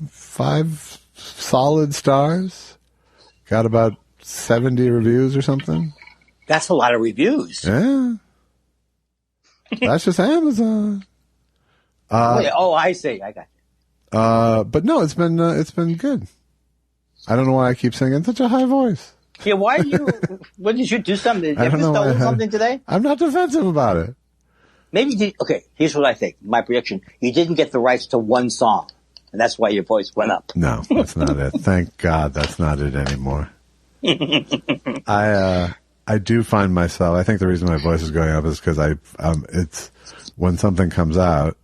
solid stars. Got about 70 reviews or something. That's a lot of reviews. Yeah. That's just Amazon. I see. I got you. But no, it's been good. I don't know why I keep singing in such a high voice. Yeah, why are you? What did you do? Something? Have you stolen something today? I'm not defensive about it. Maybe okay. Here's what I think. My prediction: you didn't get the rights to one song, and that's why your voice went up. No, that's not it. Thank God, that's not it anymore. I do find myself. I think the reason my voice is going up is because it's when something comes out,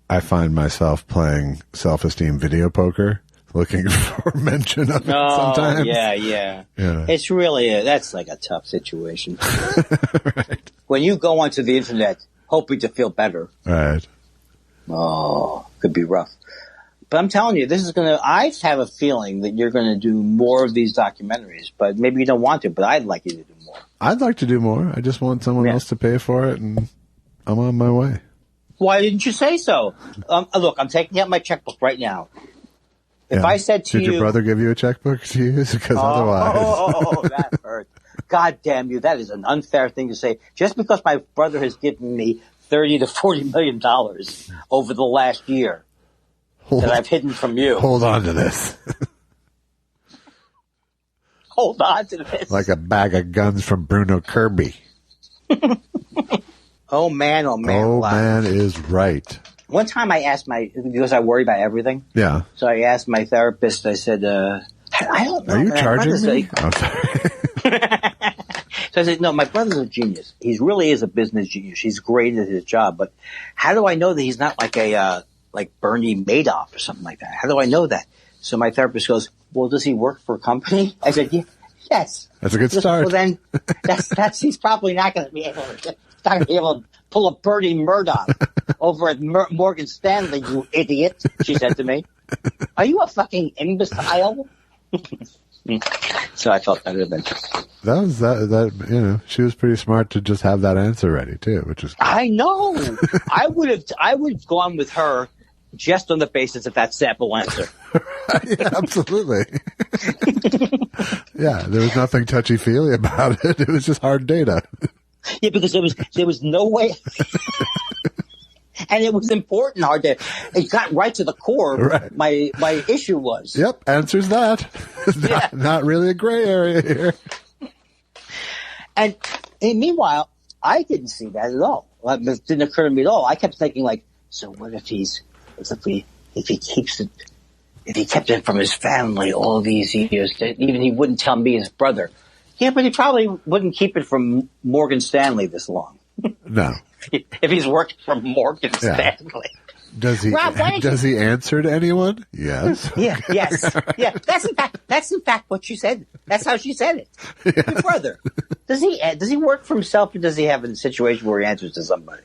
I find myself playing self-esteem video poker, looking for mention of it sometimes. Yeah. It's really that's like a tough situation. Right. When you go onto the internet hoping to feel better. Right. Oh, could be rough. But I'm telling you, I have a feeling that you're going to do more of these documentaries, but maybe you don't want to, but I'd like you to do more. I'd like to do more. I just want someone else to pay for it, and I'm on my way. Why didn't you say so? Look, I'm taking out my checkbook right now. If I said to you... Did your brother give you a checkbook to use? Because otherwise... Oh, that hurt. God damn you. That is an unfair thing to say. Just because my brother has given me $30 to $40 million over the last year that I've hidden from you. Hold on to this. Hold on to this. Like a bag of guns from Bruno Kirby. Oh, man. Oh, man is right. One time I asked because I worry about everything. Yeah. So I asked my therapist, I said, I don't know. Are you charging me? Oh, sorry. So I said, no, my brother's a genius. He really is a business genius. He's great at his job. But how do I know that he's not like like Bernie Madoff or something like that? How do I know that? So my therapist goes, well, does he work for a company? I said, yes. That's a good start. Well, then he's probably not going to be able to pull a Bernie Murdoch over at Morgan Stanley, you idiot, she said to me. Are you a fucking imbecile? So I felt better than that. She was pretty smart to just have that answer ready too, which is. I know. I would have gone with her just on the basis of that sample answer. Yeah, absolutely. Yeah, there was nothing touchy-feely about it. It was just hard data. Yeah, because there was no way. And it was important hard data. It got right to the core. Right. My issue was. Yep, answers that. Not really a gray area here. And meanwhile, I didn't see that at all. It didn't occur to me at all. I kept thinking so what if he kept it from his family all these years, even he wouldn't tell me his brother. Yeah, but he probably wouldn't keep it from Morgan Stanley this long. No. If he's working for Morgan Stanley. Does he? Rob, does he answer to anyone? Yes. Yeah. Yes. Yeah. That's in fact what she said. That's how she said it. Yeah. Your brother. Does he work for himself, or does he have a situation where he answers to somebody?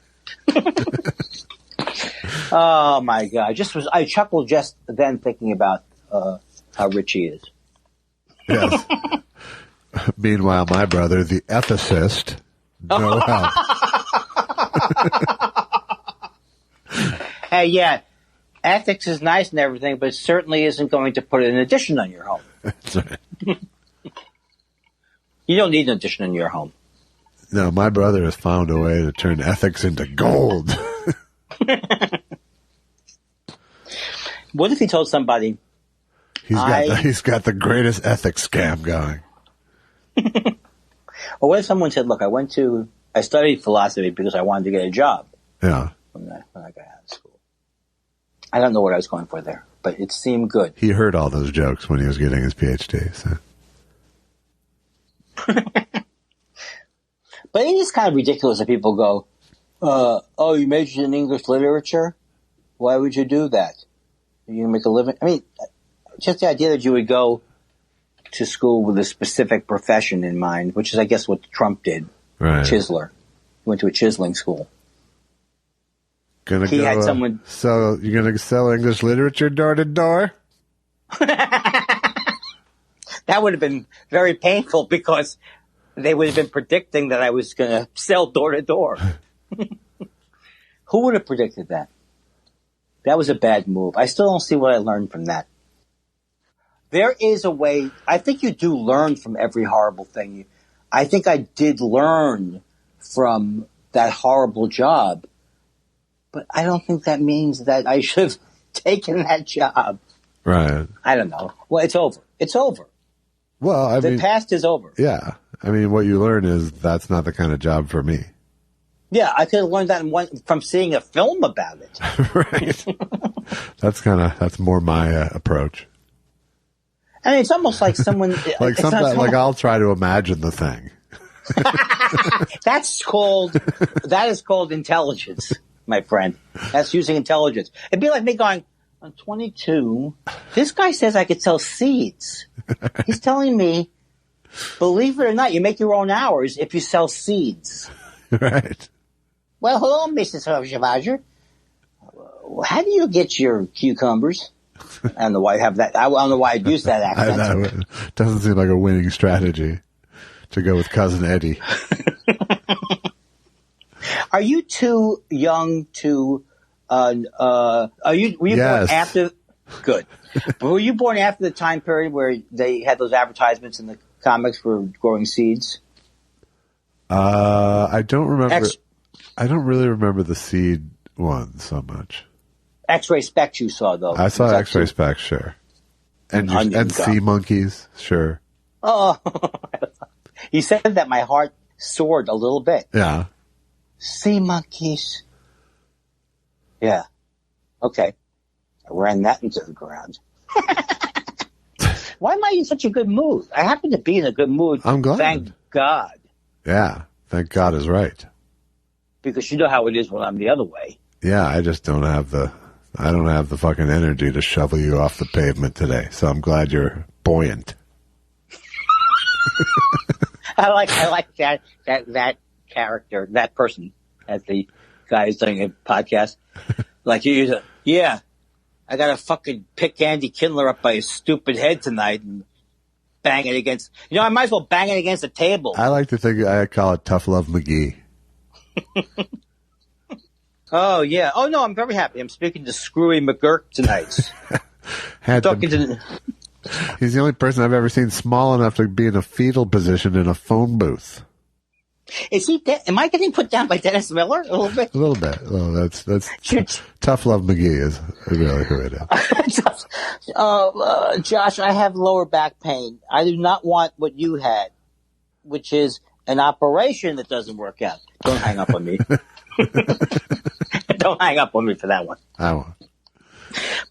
Oh my God! I chuckled just then thinking about how rich he is. Yes. Meanwhile, my brother, the ethicist, no help. Hey, yeah, ethics is nice and everything, but it certainly isn't going to put an addition on your home. That's right. You don't need an addition on your home. No, my brother has found a way to turn ethics into gold. What if he told somebody? He's got the greatest ethics scam going. Or what if someone said, "Look, I studied philosophy because I wanted to get a job." Yeah. When I got out of school, I don't know what I was going for there, but it seemed good. He heard all those jokes when he was getting his PhD. So. But it is kind of ridiculous that people go, "Oh, you majored in English literature? Why would you do that? Are you gonna make a living?" I mean, just the idea that you would go to school with a specific profession in mind, which is, I guess, what Trump did. Right. Chiseler. He went to a chiseling school. So you're going to sell English literature door to door? That would have been very painful because they would have been predicting that I was going to sell door to door. Who would have predicted that? That was a bad move. I still don't see what I learned from that. There is a way. I think you do learn from every horrible thing. I think I did learn from that horrible job but I don't think that means that I should have taken that job. Right. I don't know. Well, it's over. It's over. Well, the past is over. Yeah. I mean, what you learn is that's not the kind of job for me. Yeah, I could have learned that from seeing a film about it. Right. That's more my approach. I mean, it's almost like someone like I'll try to imagine the thing. That is called intelligence, my friend. That's using intelligence. It'd be like me going, I'm 22. This guy says I could sell seeds. He's telling me, believe it or not, you make your own hours if you sell seeds. Right. Well, hello, Mrs. Hofschafager. How do you get your cucumbers? I don't know why I have that. I don't know why I'd use that accent. It doesn't seem like a winning strategy to go with Cousin Eddie. Are you too young to? Were you born after? Good. Were you born after the time period where they had those advertisements in the comics for growing seeds? I don't remember. I don't really remember the seed one so much. X-ray specs you saw though. I saw X-ray specs, sure, and sea monkeys, sure. Oh, you said that my heart soared a little bit. Yeah. Sea monkeys. Yeah. Okay. I ran that into the ground. Why am I in such a good mood? I happen to be in a good mood. I'm glad. Thank God. Yeah. Thank God is right. Because you know how it is when I'm the other way. Yeah, I just don't have the fucking energy to shovel you off the pavement today. So I'm glad you're buoyant. I like that character, that person, as the guy who's doing a podcast. Like yeah, I gotta fucking pick Andy Kindler up by his stupid head tonight and bang it against. I might as well bang it against the table. I like to think I call it Tough Love McGee. Oh yeah. Oh no, I'm very happy. I'm speaking to Screwy McGurk tonight. He's the only person I've ever seen small enough to be in a fetal position in a phone booth. Is he? Am I getting put down by Dennis Miller a little bit? A little bit. Oh, that's Tough Love McGee is really who it is. Josh, I have lower back pain. I do not want what you had, which is an operation that doesn't work out. Don't hang up on me. Don't hang up on me for that one. I won't.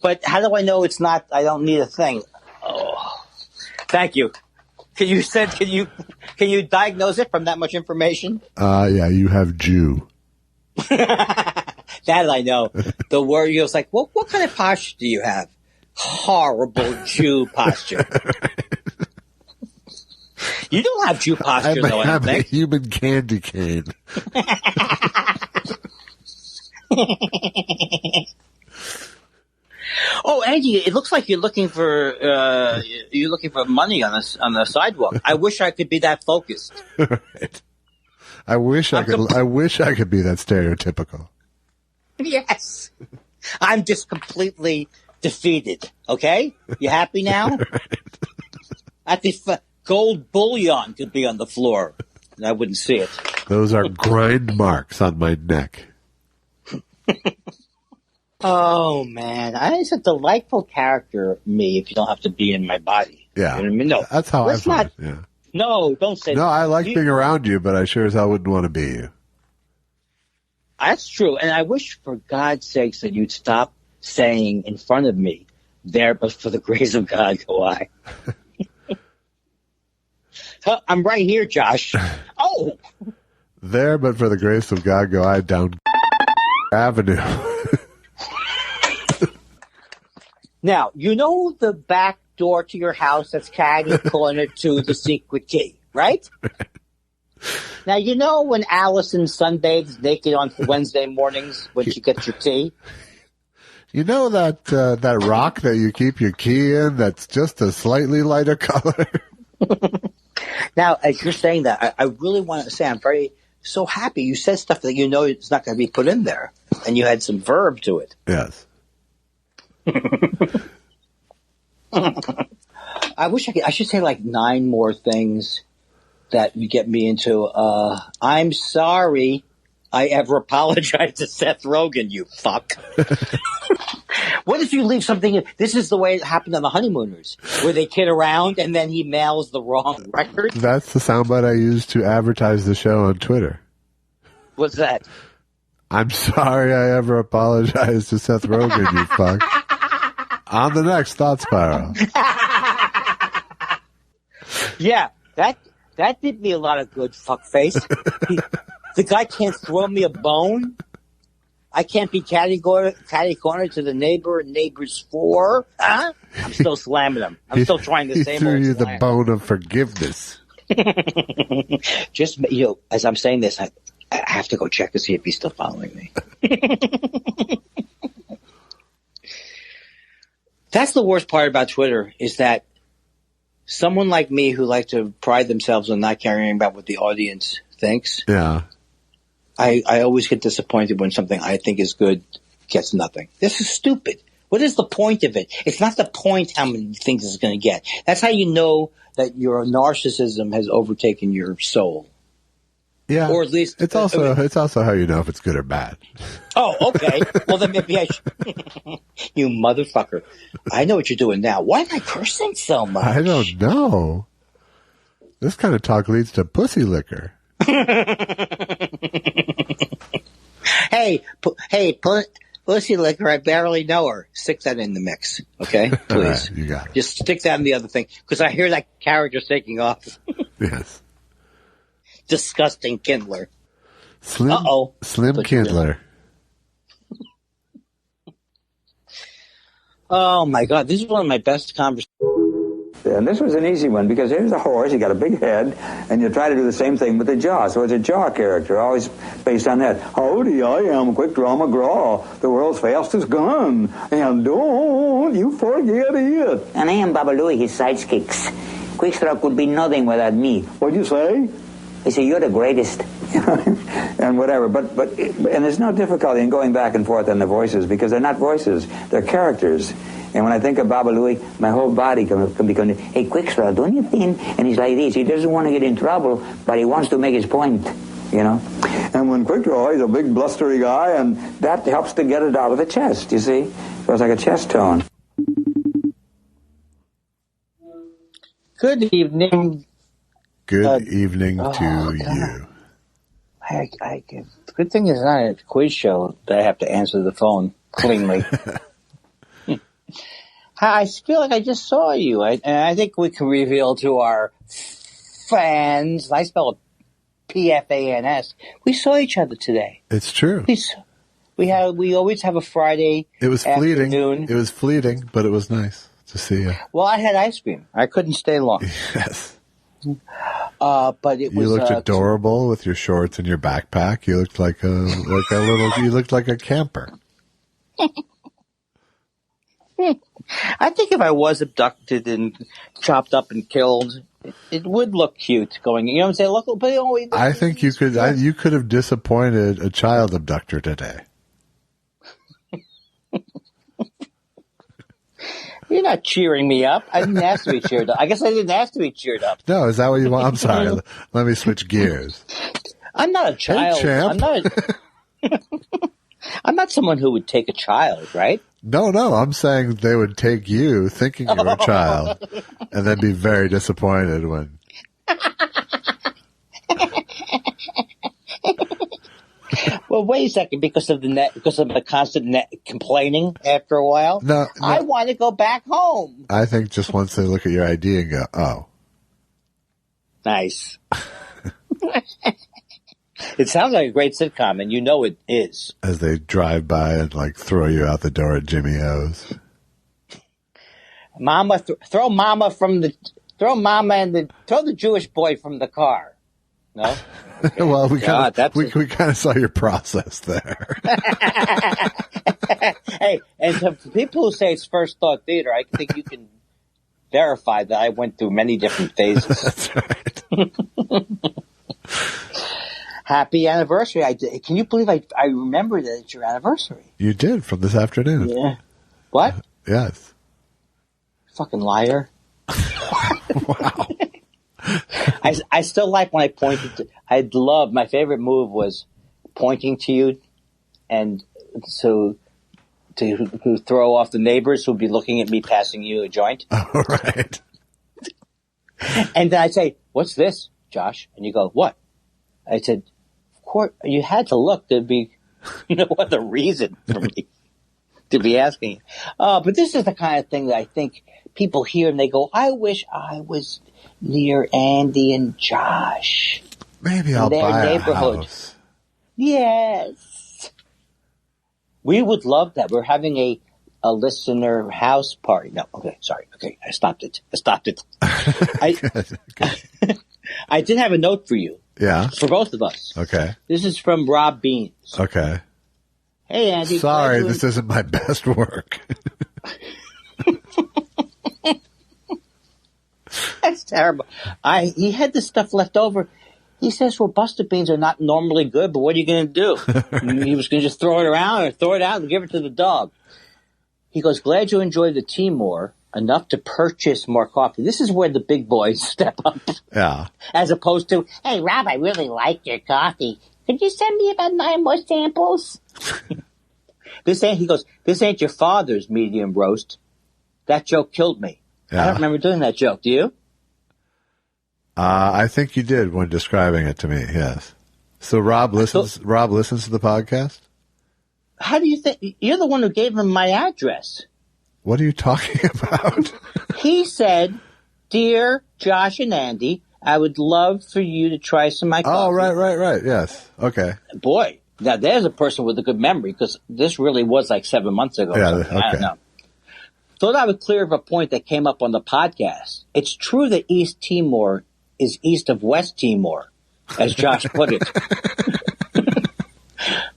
But how do I know it's not? I don't need a thing. Oh, thank you. Can you diagnose it from that much information? Yeah, you have Jew. That I know. The word was like, what kind of posture do you have? Horrible Jew posture. You don't have Jew posture, though, I don't think. A human candy cane. Oh, Andy, it looks like you're looking for money on the sidewalk. I wish I could be that focused. Right. I wish I could be that stereotypical. Yes. I'm just completely defeated. Okay? You happy now? Right. At the gold bullion could be on the floor, and I wouldn't see it. Those are grind marks on my neck. Oh, man. It's a delightful character, me, if you don't have to be in my body. Yeah. You know what I mean? No. That's how I feel. Yeah. No, don't say that. No, I like being around you, but I sure as hell wouldn't want to be you. That's true. And I wish, for God's sakes, that you'd stop saying in front of me, there, but for the grace of God go I. I'm right here, Josh. Oh! There, but for the grace of God go I down Avenue. Now, you know the back door to your house that's catty corner to the secret key, right? Now, you know when Allison sunbathes naked on Wednesday mornings when she gets your tea? You know that rock that you keep your key in that's just a slightly lighter color? Now, as you're saying that, I really want to say I'm so happy. You said stuff that you know it's not going to be put in there, and you had some verb to it. Yes. I wish I should say like 9 more things that would get me into, I'm sorry, I ever apologize to Seth Rogen, you fuck. What if you leave something in? This is the way it happened on The Honeymooners, where they kid around and then he mails the wrong record. That's the soundbite I used to advertise the show on Twitter. What's that? I'm sorry I ever apologized to Seth Rogen, you fuck. On the next Thought Spiral. Yeah, that did me a lot of good, fuckface. The guy can't throw me a bone. I can't be catty corner to the neighbor and neighbors for. Huh? I'm still slamming him. I'm still trying the same. He threw you slam. the bone of forgiveness. Just, as I'm saying this, I have to go check to see if he's still following me. That's the worst part about Twitter, is that someone like me who like to pride themselves on not caring about what the audience thinks. Yeah. I always get disappointed when something I think is good gets nothing. This is stupid. What is the point of it? It's not the point how many things it's going to get. That's how you know that your narcissism has overtaken your soul. Yeah. Or at least it's also how you know if it's good or bad. Oh, okay. Well, then maybe I should. You motherfucker. I know what you're doing now. Why am I cursing so much? I don't know. This kind of talk leads to pussy liquor. Hey, pussy liquor, I barely know her. Stick that in the mix, okay? Please. Right, you got it. Just stick that in the other thing, because I hear that character taking off. Yes. Disgusting Kindler. Slim Kindler. Oh, my God. This is one of my best conversations. And this was an easy one, because here's a horse, he got a big head, and you try to do the same thing with the jaw. So it's a jaw character, always based on that. Howdy, I am Quick Draw McGraw, the world's fastest gun, and don't you forget it. And I am Babaloo, his sidekicks. Quickstraw could be nothing without me. What'd you say? I say, you're the greatest. And whatever, and there's no difficulty in going back and forth on the voices, because they're not voices, they're characters. And when I think of Baba Louie, my whole body can be going, hey, Quickstraw, don't you think? And he's like this. He doesn't want to get in trouble, but he wants to make his point, you know? And when Quickstraw, he's a big blustery guy, and that helps to get it out of the chest, you see? So it's like a chest tone. Good evening. Good evening to you. Good thing it's not a quiz show that I have to answer the phone cleanly. I feel like I just saw you, and I think we can reveal to our fans, I spell it P-F-A-N-S, we saw each other today. It's true. We always have a Friday afternoon. It was fleeting, but it was nice to see you. Well, I had ice cream. I couldn't stay long. Yes. But it was. You looked adorable with your shorts and your backpack. You looked like you looked like a camper. I think if I was abducted and chopped up and killed, it would look cute going, you know what I'm saying? Look, but I think you could have disappointed a child abductor today. You're not cheering me up. I didn't ask to be cheered up. I guess I didn't ask to be cheered up. No, is that what you want? I'm sorry. Let me switch gears. I'm not a child. Hey, champ. I'm not someone who would take a child, right? No, I'm saying they would take you thinking you were a child and then be very disappointed when... Well, wait a second, because of the constant complaining after a while? No. I want to go back home. I think just once they look at your ID and go, oh. Nice. It sounds like a great sitcom, and you know it is. As they drive by and throw you out the door at Jimmy O's. Mama, throw the Jewish boy from the car. No? Okay. Well, we kind of saw your process there. Hey, and to people who say it's First Thought Theater, I think you can verify that I went through many different phases. That's right. Happy anniversary. Can you believe I remember that it's your anniversary? You did, from this afternoon. Yeah. What? Yes. Fucking liar. Wow. I still like when I pointed to, my favorite move was pointing to you, and so to throw off the neighbors who'll be looking at me passing you a joint. Oh, right. And then I say, "What's this, Josh?" And you go, "What?" I said, "Of course, you had to look. There'd be no other reason for me to be asking." But this is the kind of thing that I think people hear and they go, "I wish I was near Andy and Josh. Maybe I'll buy a house." Yes. We would love that. We're having a listener house party. No, okay, sorry. Okay, I stopped it. I did have a note for you. Yeah. For both of us. Okay. This is from Rob Beans. Okay. Hey, Andy. Sorry, this isn't my best work. That's terrible. He had this stuff left over. He says, well, Buster Beans are not normally good, but what are you going to do? He was going to just throw it around or throw it out and give it to the dog. He goes, glad you enjoyed the Timor enough to purchase more coffee. This is where the big boys step up. Yeah. As opposed to, hey, Rob, I really like your coffee. Could you send me about 9 more samples? He goes, this ain't your father's medium roast. That joke killed me. Yeah. I don't remember doing that joke. Do you? I think you did when describing it to me. Yes. So Rob listens to the podcast? How do you think? You're the one who gave him my address. What are you talking about? He said, "Dear Josh and Andy, I would love for you to try some of my coffee." Oh, right. Yes. Okay. Boy, now there's a person with a good memory because this really was like 7 months ago. Yeah. Okay. I don't know. Thought I would clear up a point that came up on the podcast. It's true that East Timor is east of West Timor, as Josh put it.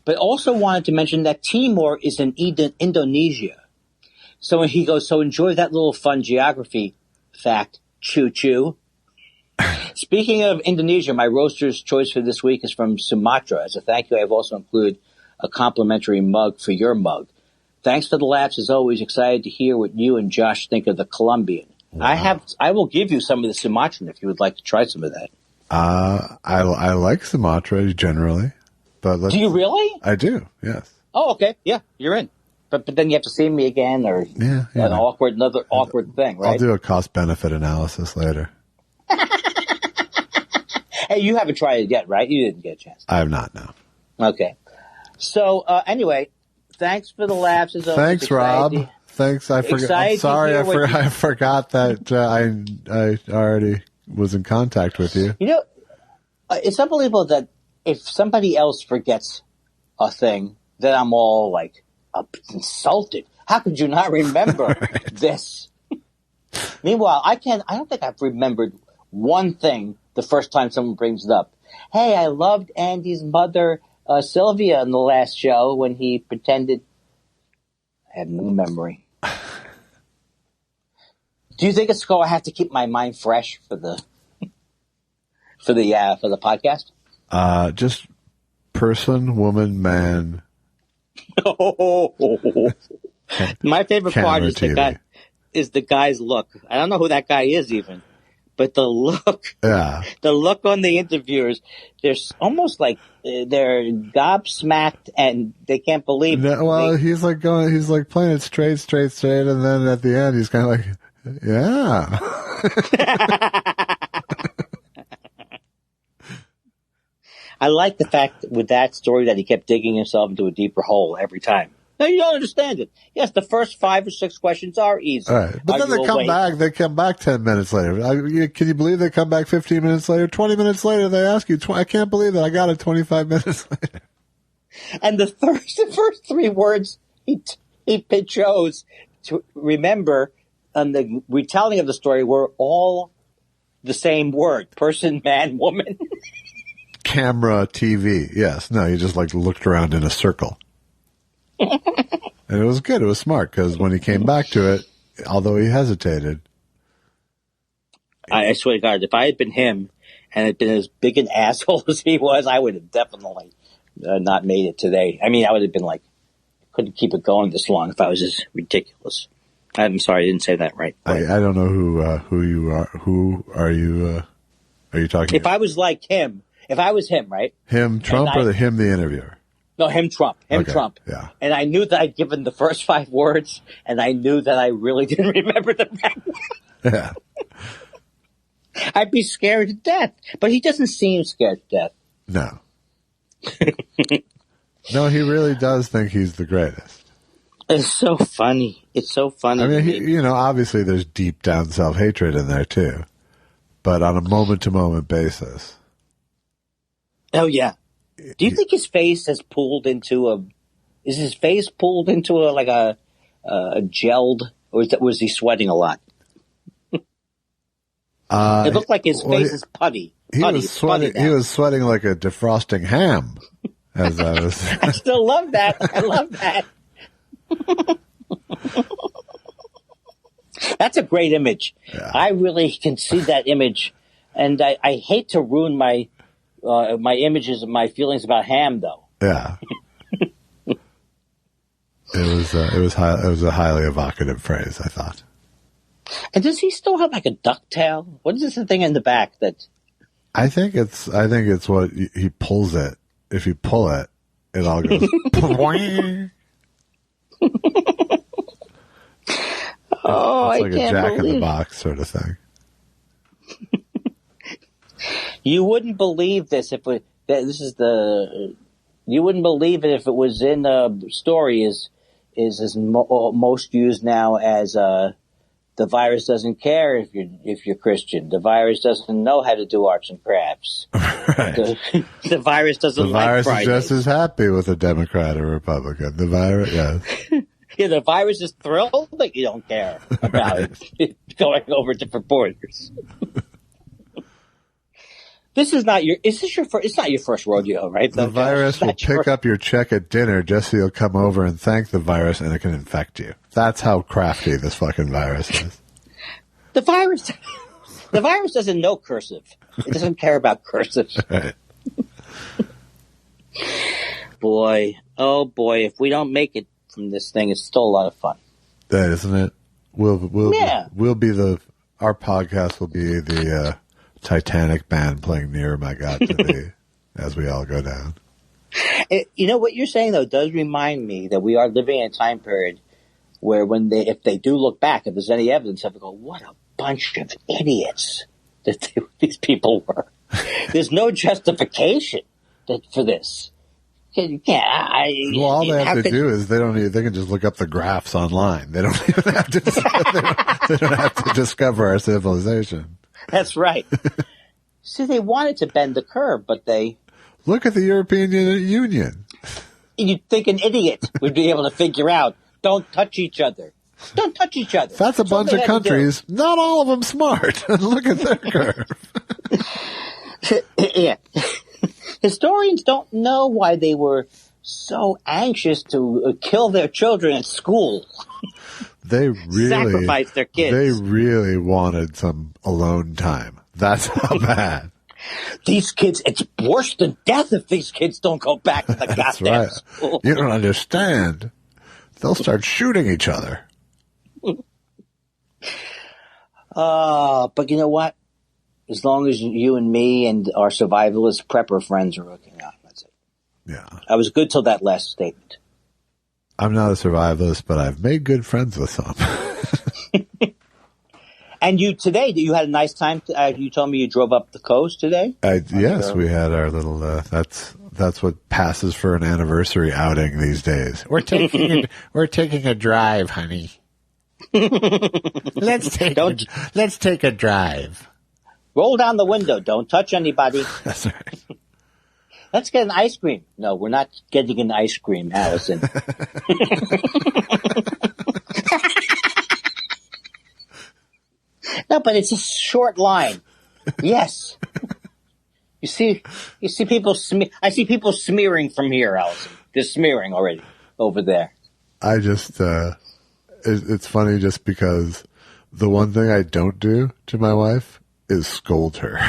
But also wanted to mention that Timor is in Indonesia. So he goes, so enjoy that little fun geography fact, choo-choo. Speaking of Indonesia, my roaster's choice for this week is from Sumatra. As a thank you, I have also included a complimentary mug for your mug. Thanks for the laughs, as always. Excited to hear what you and Josh think of the Colombian. Wow. I will give you some of the Sumatran if you would like to try some of that. I like Sumatra generally, but do you really? I do. Yes. Oh, okay. Yeah, you're in. But then you have to see me again, or another awkward thing, right? I'll do a cost benefit analysis later. Hey, you haven't tried it yet, right? You didn't get a chance. I have not. No. Okay. So anyway, thanks for the laughs. Thanks, Rob. Thanks. I forgot. I'm sorry, I forgot that I already was in contact with you. You know, it's unbelievable that if somebody else forgets a thing, then I'm all like insulted. How could you not remember this? Meanwhile, I don't think I've remembered one thing the first time someone brings it up. Hey, I loved Andy's mother, Sylvia, in the last show when he pretended. I have no memory. Do you think it's I have to keep my mind fresh for the podcast? Just person, woman, man. My favorite part is the guy's look. I don't know who that guy is even, but the look. Yeah. The look on the interviewers. They're almost like they're gobsmacked and they can't believe. He's like playing it straight, and then at the end he's kind of like, yeah. I like the fact with that story that he kept digging himself into a deeper hole every time. No, you don't understand it. Yes, the first 5 or 6 questions are easy. All right. But then they come back. They come back 10 minutes later. Can you believe they come back 15 minutes later? 20 minutes later, they ask you, I can't believe that I got it 25 minutes later. And the first 3 words he chose to remember on the retelling of the story were all the same word. Person, man, woman. Camera, TV. Yes. No, he just looked around in a circle. And it was good. It was smart because when he came back to it, although he hesitated. I swear to God, if I had been him and had been as big an asshole as he was, I would have definitely not made it today. I mean, I would have been couldn't keep it going this long if I was as ridiculous. I'm sorry, I didn't say that right. I don't know who you are. Who are you? Are you talking? If I was like him, If I was him, right? Him, Trump, or him, the interviewer? No, him, Trump. Trump. Yeah. And I knew that I'd given the first 5 words, and I knew that I really didn't remember them that well. Yeah. I'd be scared to death. But he doesn't seem scared to death. No. No, he really does think he's the greatest. It's so funny. It's so funny. I mean, obviously there's deep down self-hatred in there too, but on a moment-to-moment basis. Oh, yeah. Do you think his face has pulled into is his face pulled into a gelled, or was he sweating a lot? It looked like his face is putty. He was sweating like a defrosting ham. As I was. I still love that. I love that. That's a great image. Yeah. I really can see that image, and I hate to ruin my images and my feelings about ham, though. Yeah. It was a highly evocative phrase, I thought. And does he still have like a ducktail? What is this thing in the back that? I think it's what he pulls it. If you pull it, it all goes. Oh, it's like I can't a Jack in believe the Box sort of thing. You wouldn't believe this you wouldn't believe it if it was in the story is most used now as the virus doesn't care if you're Christian. The virus doesn't know how to do arts and crafts. Right. The virus doesn't like Fridays. The virus is just as happy with a Democrat or Republican. The virus, yes. Yeah, the virus is thrilled that you don't care about it going over different borders. It's not your first rodeo, right? The virus will pick up your check at dinner just so you'll come over and thank the virus, and it can infect you. That's how crafty this fucking virus is. The virus doesn't know cursive. It doesn't care about cursive. Right. Boy, oh boy, if we don't make it from this thing, it's still a lot of fun. That isn't it? Our podcast will be the Titanic band playing Nearer My God to Thee as we all go down. You know what you're saying though does remind me that we are living in a time period where if they do look back, if there's any evidence, they go, what a bunch of idiots that these people were. There's no justification for this. All they have to do is they can just look up the graphs online. They don't even have to. They don't have to discover our civilization. That's right. See, they wanted to bend the curve, but they look at the European Union. You'd think an idiot would be able to figure out. Don't touch each other. Don't touch each other. That's a bunch of countries. Not all of them smart. Look at their curve. Yeah. Historians don't know why they were so anxious to kill their children at school. They really sacrifice their kids. They really wanted some alone time. That's how bad. These kids, it's worse than death if these kids don't go back to the goddamn school. You don't understand. They'll start shooting each other. But you know what? As long as you and me and our survivalist prepper friends are looking out, that's it. Yeah. I was good till that last statement. I'm not a survivalist, but I've made good friends with some. And you had a nice time. You told me you drove up the coast today? Yes, we had our little, that's what passes for an anniversary outing these days. We're taking a drive, honey. Let's take a drive. Roll down the window. Don't touch anybody. That's right. Let's get an ice cream. No, we're not getting an ice cream, Allison. No, but it's a short line. Yes. You see people I see people smearing from here, Allison. They're smearing already over there. I just, it's funny just because the one thing I don't do to my wife is scold her.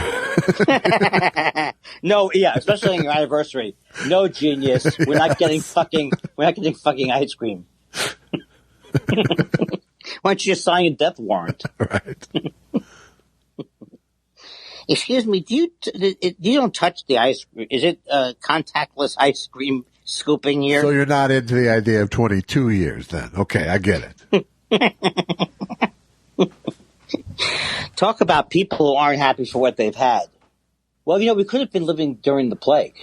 No, yeah, especially on your anniversary. No, genius. We're not getting fucking ice cream. Why don't you just sign a death warrant? Right. Excuse me, you don't touch the ice cream? Is it contactless ice cream scooping here? So you're not into the idea of 22 years then? Okay, I get it. Talk about people who aren't happy for what they've had. Well, we could have been living during the plague.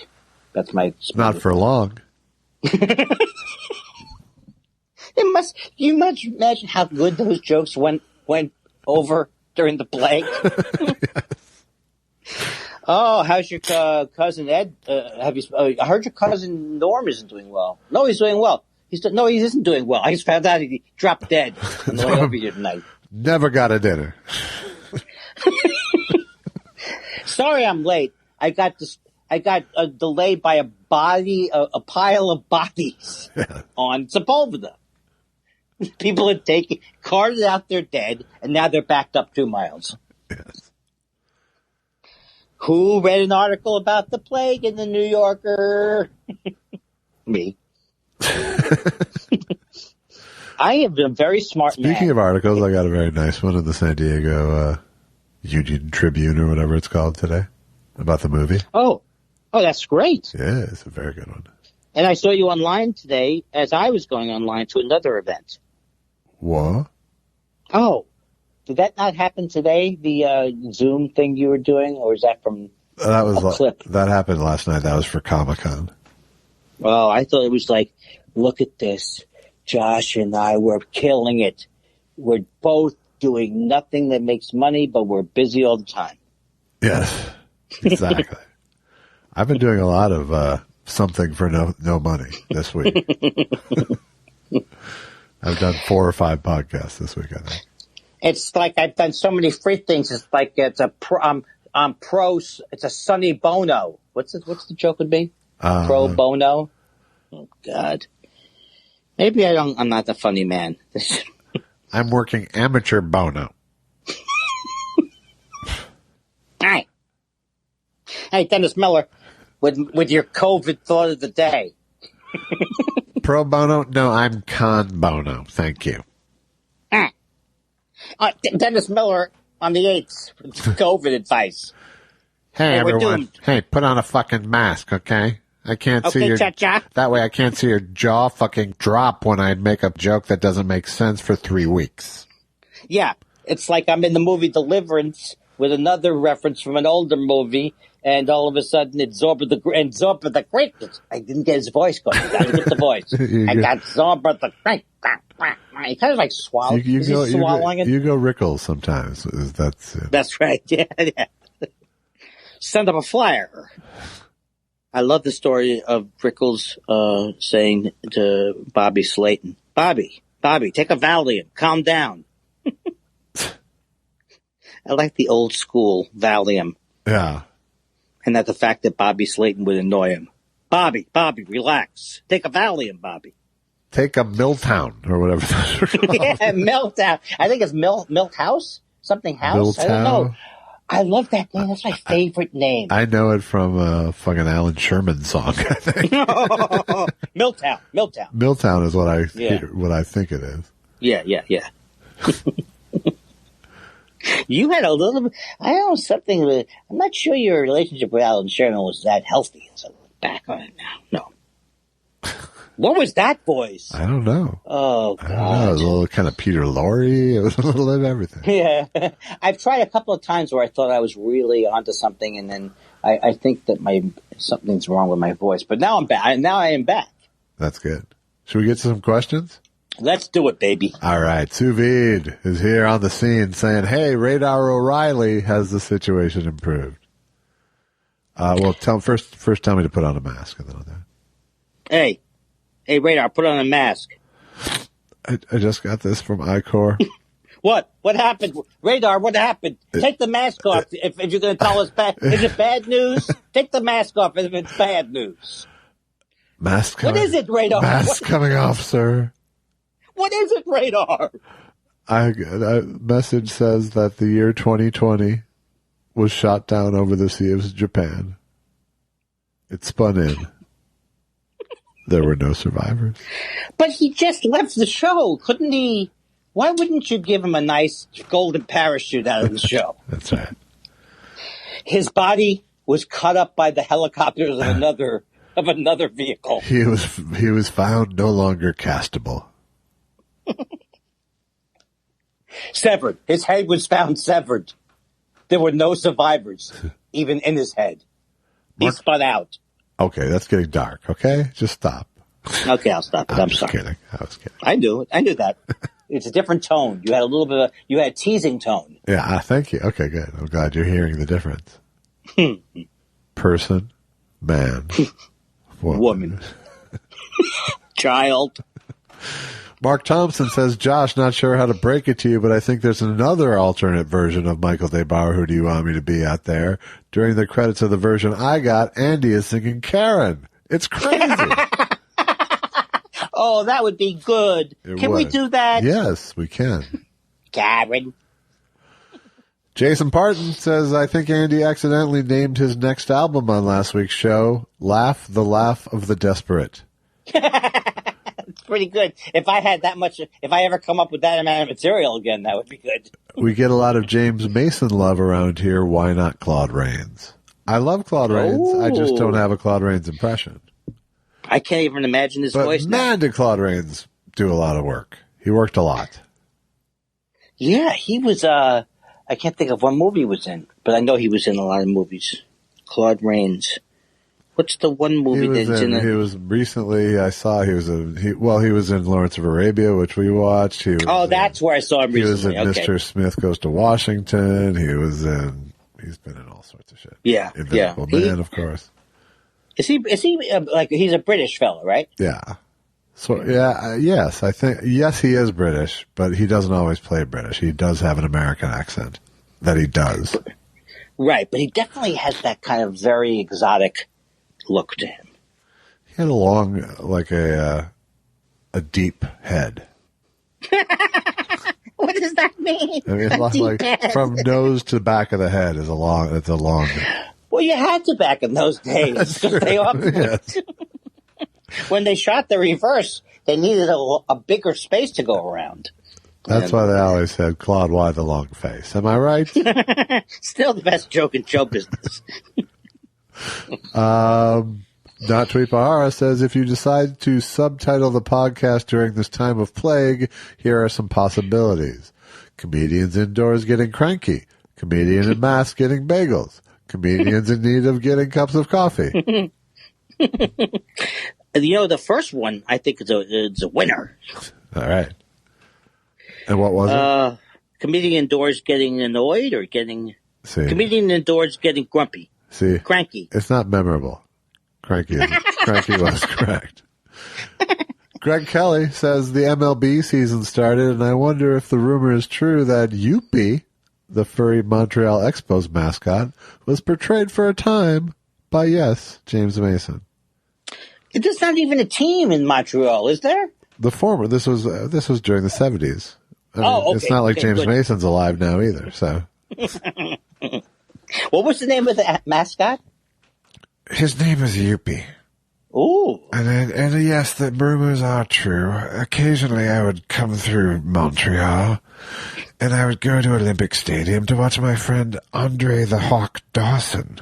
That's my... Not for long. You must imagine how good those jokes went over during the plague. Yes. Oh, how's your cousin Ed? I heard your cousin Norm isn't doing well. No, he's doing well. He isn't doing well. I just found out he dropped dead on the way over here tonight. Never got a dinner. Sorry, I'm late. I got delayed by a pile of bodies on Sepulveda. People had carted out their dead, and now they're backed up 2 miles. Yes. Who read an article about the plague in the New Yorker? Me. I am a very smart man. Speaking of articles, I got a very nice one in the San Diego Union Tribune or whatever it's called today about the movie. Oh, that's great. Yeah, it's a very good one. And I saw you online today as I was going online to another event. What? Oh, did that not happen today, the Zoom thing you were doing, or is that from a clip? That happened last night. That was for Comic-Con. Oh, I thought it was like, look at this. Josh and I were killing it. We're both doing nothing that makes money, but we're busy all the time. Yes, exactly. I've been doing a lot of something for no money this week. I've done 4 or 5 podcasts this week, I think. It's like I've done so many free things. It's like it's a Sonny Bono. What's the joke would be? Pro bono? Oh, God. Maybe I'm not the funny man. I'm working amateur bono. Hi. Hey, Dennis Miller, with your COVID thought of the day. Pro bono? No, I'm con bono. Thank you. Dennis Miller on the 8th. COVID advice. Hey everyone. Hey, put on a fucking mask, okay? I can't see your... Cha-cha. That way I can't see your jaw fucking drop when I make a joke that doesn't make sense for 3 weeks. Yeah. It's like I'm in the movie Deliverance with another reference from an older movie, and all of a sudden it's Zorba the Great. I didn't get his voice going. I got to get the voice. I got Zorba the Great. He kind of like swallowing. You go Rickles sometimes. That's right. Yeah. Send up a flyer. I love the story of Rickles saying to Bobby Slayton, Bobby, take a Valium. Calm down. I like the old school Valium. Yeah. And that the fact that Bobby Slayton would annoy him. Bobby, relax. Take a Valium, Bobby. Take a Milltown or whatever those are called. Yeah, Milltown. I think it's Milk House? Something House? Milltown. I don't know. I love that name. That's my favorite name. I know it from a fucking Alan Sherman song, I think. Milltown. Milltown is what I think it is. Yeah. You had a little bit, I don't know, something with, I'm not sure your relationship with Alan Sherman was that healthy. So back on it now. No. What was that voice? I don't know. Oh, God. I don't know. It was a little kind of Peter Lorre. It was a little of everything. Yeah. I've tried a couple of times where I thought I was really onto something, and then I think that something's wrong with my voice. But now I'm back. Now I am back. That's good. Should we get to some questions? Let's do it, baby. All right. Sous Vide is here on the scene saying, hey, Radar O'Reilly, has the situation improved? Well, first tell me to put on a mask, and then I'll do it. Hey, Radar, put on a mask. I just got this from iCore. What? What happened? Radar, what happened? Take the mask off if you're going to tell us bad. Is it bad news? Take the mask off if it's bad news. Mask coming, what is it, Radar? Mask coming off, sir. What is it, Radar? Message says that the year 2020 was shot down over the Sea of Japan. It spun in. There were no survivors. But he just left the show. Couldn't he? Why wouldn't you give him a nice golden parachute out of the show? That's right. His body was cut up by the helicopters of another vehicle. He was found no longer castable. Severed. His head was found severed. There were no survivors, even in his head. He spun out. Okay, that's getting dark. Okay, just stop. Okay, I'll stop it. I'm sorry. Kidding. I was kidding. I knew it. I knew that. It's a different tone. You had a little bit of you had a teasing tone. Yeah, thank you. Okay, good. I'm glad you're hearing the difference. Person, man, woman, child. Mark Thompson says, Josh, not sure how to break it to you, but I think there's another alternate version of Michael DeBauer, Who Do You Want Me to Be, out there. During the credits of the version I got, Andy is singing Karen. It's crazy. Oh, that would be good. Can we do that? Yes, we can. Karen. Jason Parton says, I think Andy accidentally named his next album on last week's show, Laugh the Laugh of the Desperate. It's pretty good. If I ever come up with that amount of material again, that would be good. We get a lot of James Mason love around here. Why not Claude Rains? I love Claude Rains. I just don't have a Claude Rains impression. I can't even imagine his voice now. Man, did Claude Rains do a lot of work. He worked a lot. Yeah, he was, I can't think of what movie he was in, but I know he was in a lot of movies. Claude Rains. What's the one movie that's in it? He was recently, I saw he was in Lawrence of Arabia, which we watched. That's where I saw him recently. He was in Mr. Smith Goes to Washington. He's been in all sorts of shit. Yeah. Invisible Man, of course. Is he he's a British fellow, right? Yeah. So, yes, I think, yes, he is British, but he doesn't always play British. He does have an American accent that he does. Right, but he definitely has that kind of very exotic look to him. He had a long, like a deep head. What does that mean? I mean, like from nose to back of the head is a long. Well, you had to back in those days. They yes. When they shot the reverse, they needed a bigger space to go around. That's why they always said, Claude, why the long face? Am I right? Still the best joke in show business. Not Tweet Bahara says, if you decide to subtitle the podcast during this time of plague, here are some possibilities. Comedians indoors getting cranky. Comedian in mask getting bagels. Comedians in need of getting cups of coffee. The first one, I think, is a winner. All right. And what was it? Comedian indoors getting annoyed or getting... Comedian indoors getting grumpy. See? Cranky. It's not memorable. Cranky was correct. Greg Kelly says the MLB season started, and I wonder if the rumor is true that Youppi, the furry Montreal Expos mascot, was portrayed for a time by, James Mason. There's not even a team in Montreal, is there? The former. This was during the 70s. Okay. It's not like James Mason's alive now either, so. What was the name of the mascot? His name is Youppi. Ooh. And yes, the rumors are true. Occasionally I would come through Montreal, and I would go to Olympic Stadium to watch my friend Andre the Hawk Dawson.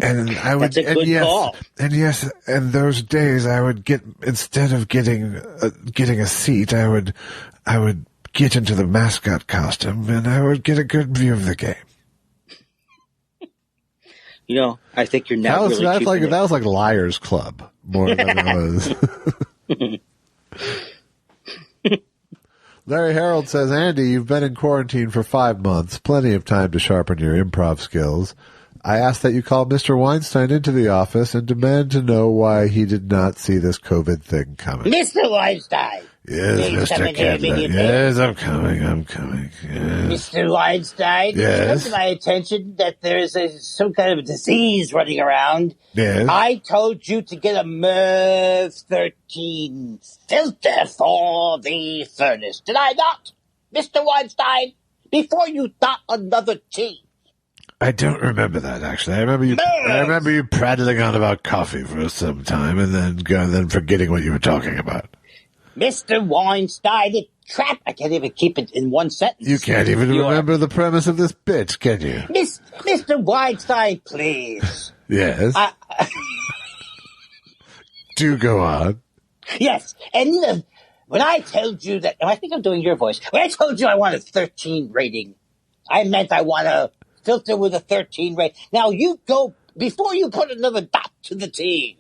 And I would, that's a good call. And those days I would instead of getting a seat, I would get into the mascot costume, and I would get a good view of the game. I think you're now that was like Liars Club more than it was. Larry Harold says, Andy, you've been in quarantine for 5 months, plenty of time to sharpen your improv skills. I ask that you call Mr. Weinstein into the office and demand to know why he did not see this COVID thing coming. Mr. Weinstein! Yes, Mr. Kindler. Yes, I'm coming. Yes. Mr. Weinstein, yes. It's come to my attention that there's some kind of disease running around. Yes. I told you to get a MERV 13 filter for the furnace. Did I not, Mr. Weinstein? Before you thought another T. I don't remember that, actually. I remember you prattling on about coffee for some time and then forgetting what you were talking about. Mr. Weinstein, it Trap. I can't even keep it in one sentence. You can't even remember the premise of this bit, can you? Mr. Weinstein, please. Yes. Do go on. Yes. And when I told you that, I think I'm doing your voice. When I told you I want a 13 rating, I meant I want a filter with a 13 rating. Now you go, before you put another dot to the T.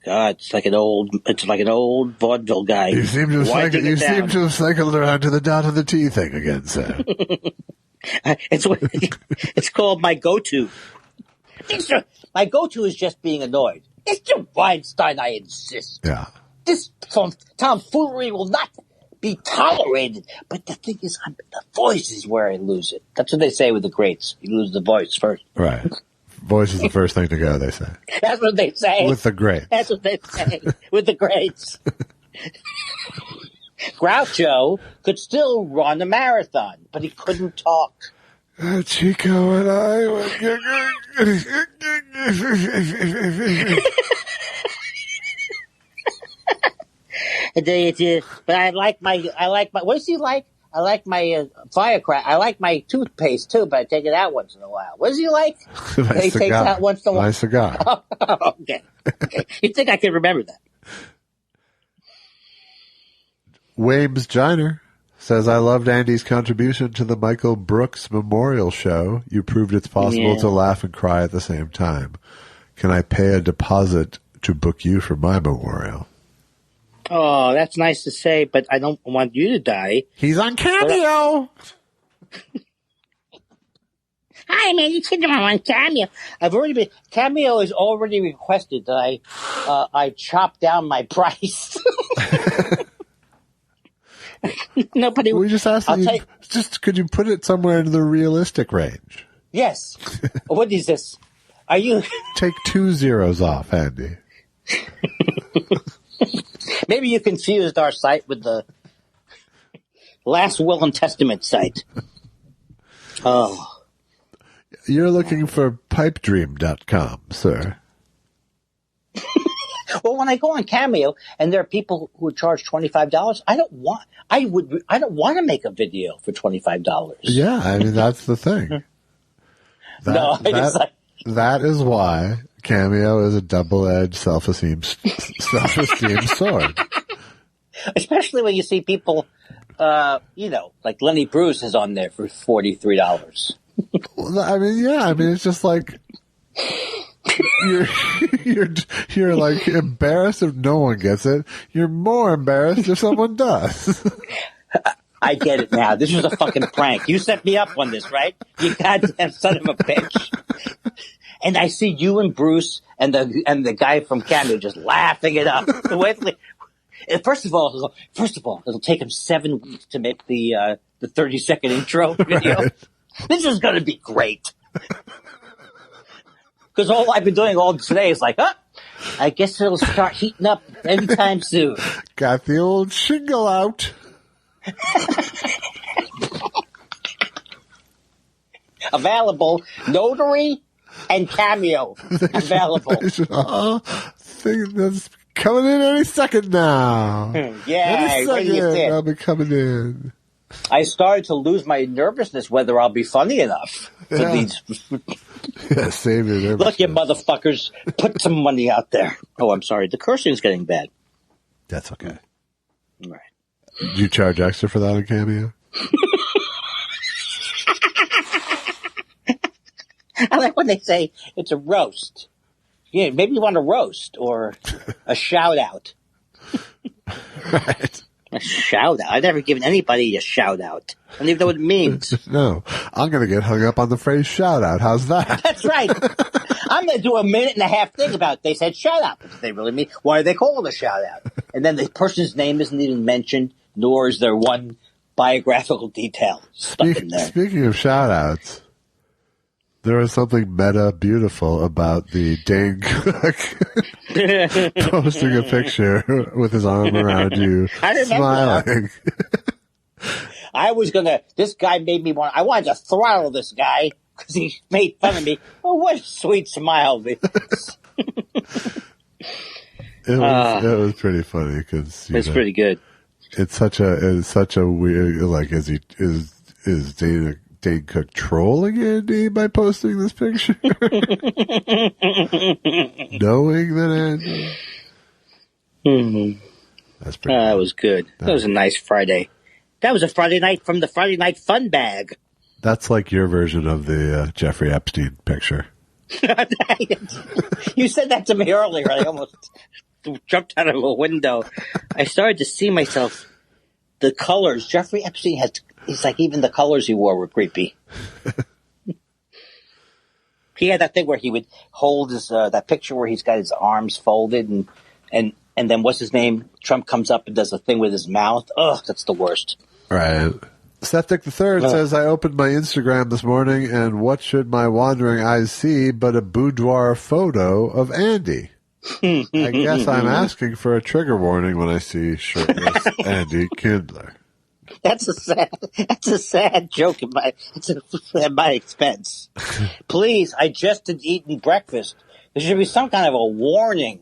God, it's like an old vaudeville guy. You seem to have cycled around to the dot of the T thing again, sir. It's called my go-to. My go-to is just being annoyed. Mr. Weinstein, I insist. Yeah. This tomfoolery will not be tolerated. But the thing is, the voice is where I lose it. That's what they say with the greats. You lose the voice first. Right. Voice is the first thing to go, they say. That's what they say. With the greats. That's what they say. With the greats. Groucho could still run a marathon, but he couldn't talk. Chico and I but I like my, what does he like? I like my firecracker. I like my toothpaste too, but I take it out once in a while. What does he like? He takes it out once in a while. My cigar. Okay. You think I can remember that? Wames Jiner says, I loved Andy's contribution to the Michael Brooks Memorial Show. You proved it's possible to laugh and cry at the same time. Can I pay a deposit to book you for my memorial? Oh, that's nice to say, but I don't want you to die. He's on Cameo. Hi, man. You said I'm on Cameo. Cameo has already requested that I chop down my price. Nobody. We just asked you. Could you put it somewhere in the realistic range? Yes. What is this? Are you? Take 2 zeros off, Andy. Maybe you confused our site with the Last Will and Testament site. Oh. You're looking for pipedream.com, sir. Well, when I go on Cameo and there are people who charge $25, I don't want to make a video for $25. Yeah, I mean, that's the thing. That is why Cameo is a double-edged self-esteem sword. Especially when you see people, like Lenny Bruce is on there for $43. Well, I mean, it's just like you're like embarrassed if no one gets it. You're more embarrassed if someone does. I get it now. This was a fucking prank. You set me up on this, right? You goddamn son of a bitch. And I see you and Bruce and the guy from Cameo just laughing it up. First of all, it'll take him 7 weeks to make the 30-second intro video. Right. This is going to be great. Because all I've been doing all today is like, I guess it'll start heating up anytime soon. Got the old shingle out. Available, Notary and Cameo available. Thing that's coming in any second now. Yeah, any second I'll be coming in. I started to lose my nervousness whether I'll be funny enough for these. Yeah, save your nervousness. Look, you motherfuckers, put some money out there. Oh, I'm sorry. The cursing's getting bad. That's okay. Right. Did you charge extra for that on Cameo? I like when they say it's a roast. Yeah, maybe you want a roast or a shout out. Right. A shout out. I've never given anybody a shout out. I don't even know what it means. No. I'm going to get hung up on the phrase shout out. How's that? That's right. I'm going to do a 1.5-minute thing about it. They said shout out. What do they really mean? Why do they call it a shout out? And then the person's name isn't even mentioned, nor is there one biographical detail stuck in there. Speaking of shout outs, there was something meta beautiful about the Dane Cook posting a picture with his arm around you, smiling. This guy made me I wanted to throttle this guy because he made fun of me. Oh, what a sweet smile. It was pretty funny because it's pretty good. It's such a weird, like, is Dane Cook trolling Andy by posting this picture? Knowing that Andy? Mm-hmm. That's pretty That was good. That was a nice Friday. That was a Friday night from the Friday Night Fun Bag. That's like your version of the Jeffrey Epstein picture. You said that to me earlier. I almost jumped out of a window. I started to see myself. The colors. Jeffrey Epstein it's like even the colors he wore were creepy. He had that thing where he would hold his, that picture where he's got his arms folded and then what's his name? Trump comes up and does a thing with his mouth. Ugh, that's the worst. Right. Septic the Third says, I opened my Instagram this morning, and what should my wandering eyes see but a boudoir photo of Andy? I guess I'm asking for a trigger warning when I see shirtless Andy Kindler. That's a sad joke at my expense. Please, I just had eaten breakfast. There should be some kind of a warning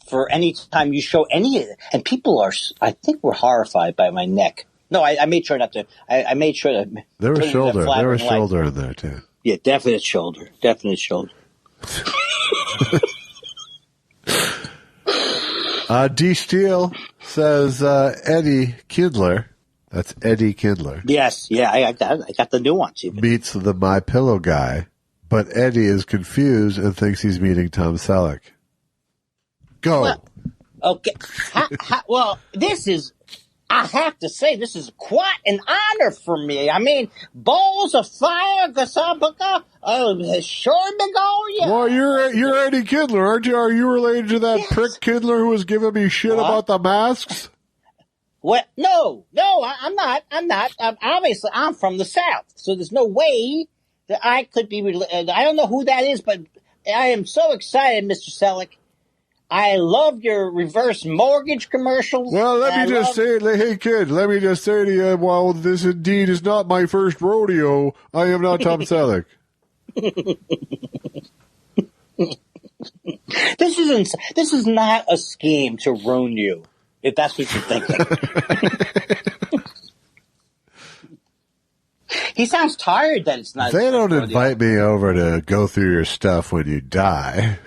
for any time you show any of it. And people I think, were horrified by my neck. No, I made sure not to. I made sure that there was shoulder. There was shoulder in there too. Yeah, definite shoulder. Definite shoulder. D. Steele says Eddie Kindler. That's Eddie Kindler. Yes, yeah, I got the nuance. Even. Meets the My Pillow guy, but Eddie is confused and thinks he's meeting Tom Selleck. Go. Well, okay. Well, this is. I have to say, this is quite an honor for me. I mean, balls of fire, Gasabaka, Shorbigo, Well, you're Eddie Kindler, aren't you? Are you related to that prick Kindler who was giving me shit about the masks? What? No, I'm not. Obviously, I'm from the South, so there's no way that I could be related. I don't know who that is, but I am so excited, Mr. Selleck. I love your reverse mortgage commercials. Well, let me just say to you, while this indeed is not my first rodeo, I am not Tom Selleck. This is not a scheme to ruin you, if that's what you're thinking. He sounds tired that it's not. They don't invite me over to go through your stuff when you die.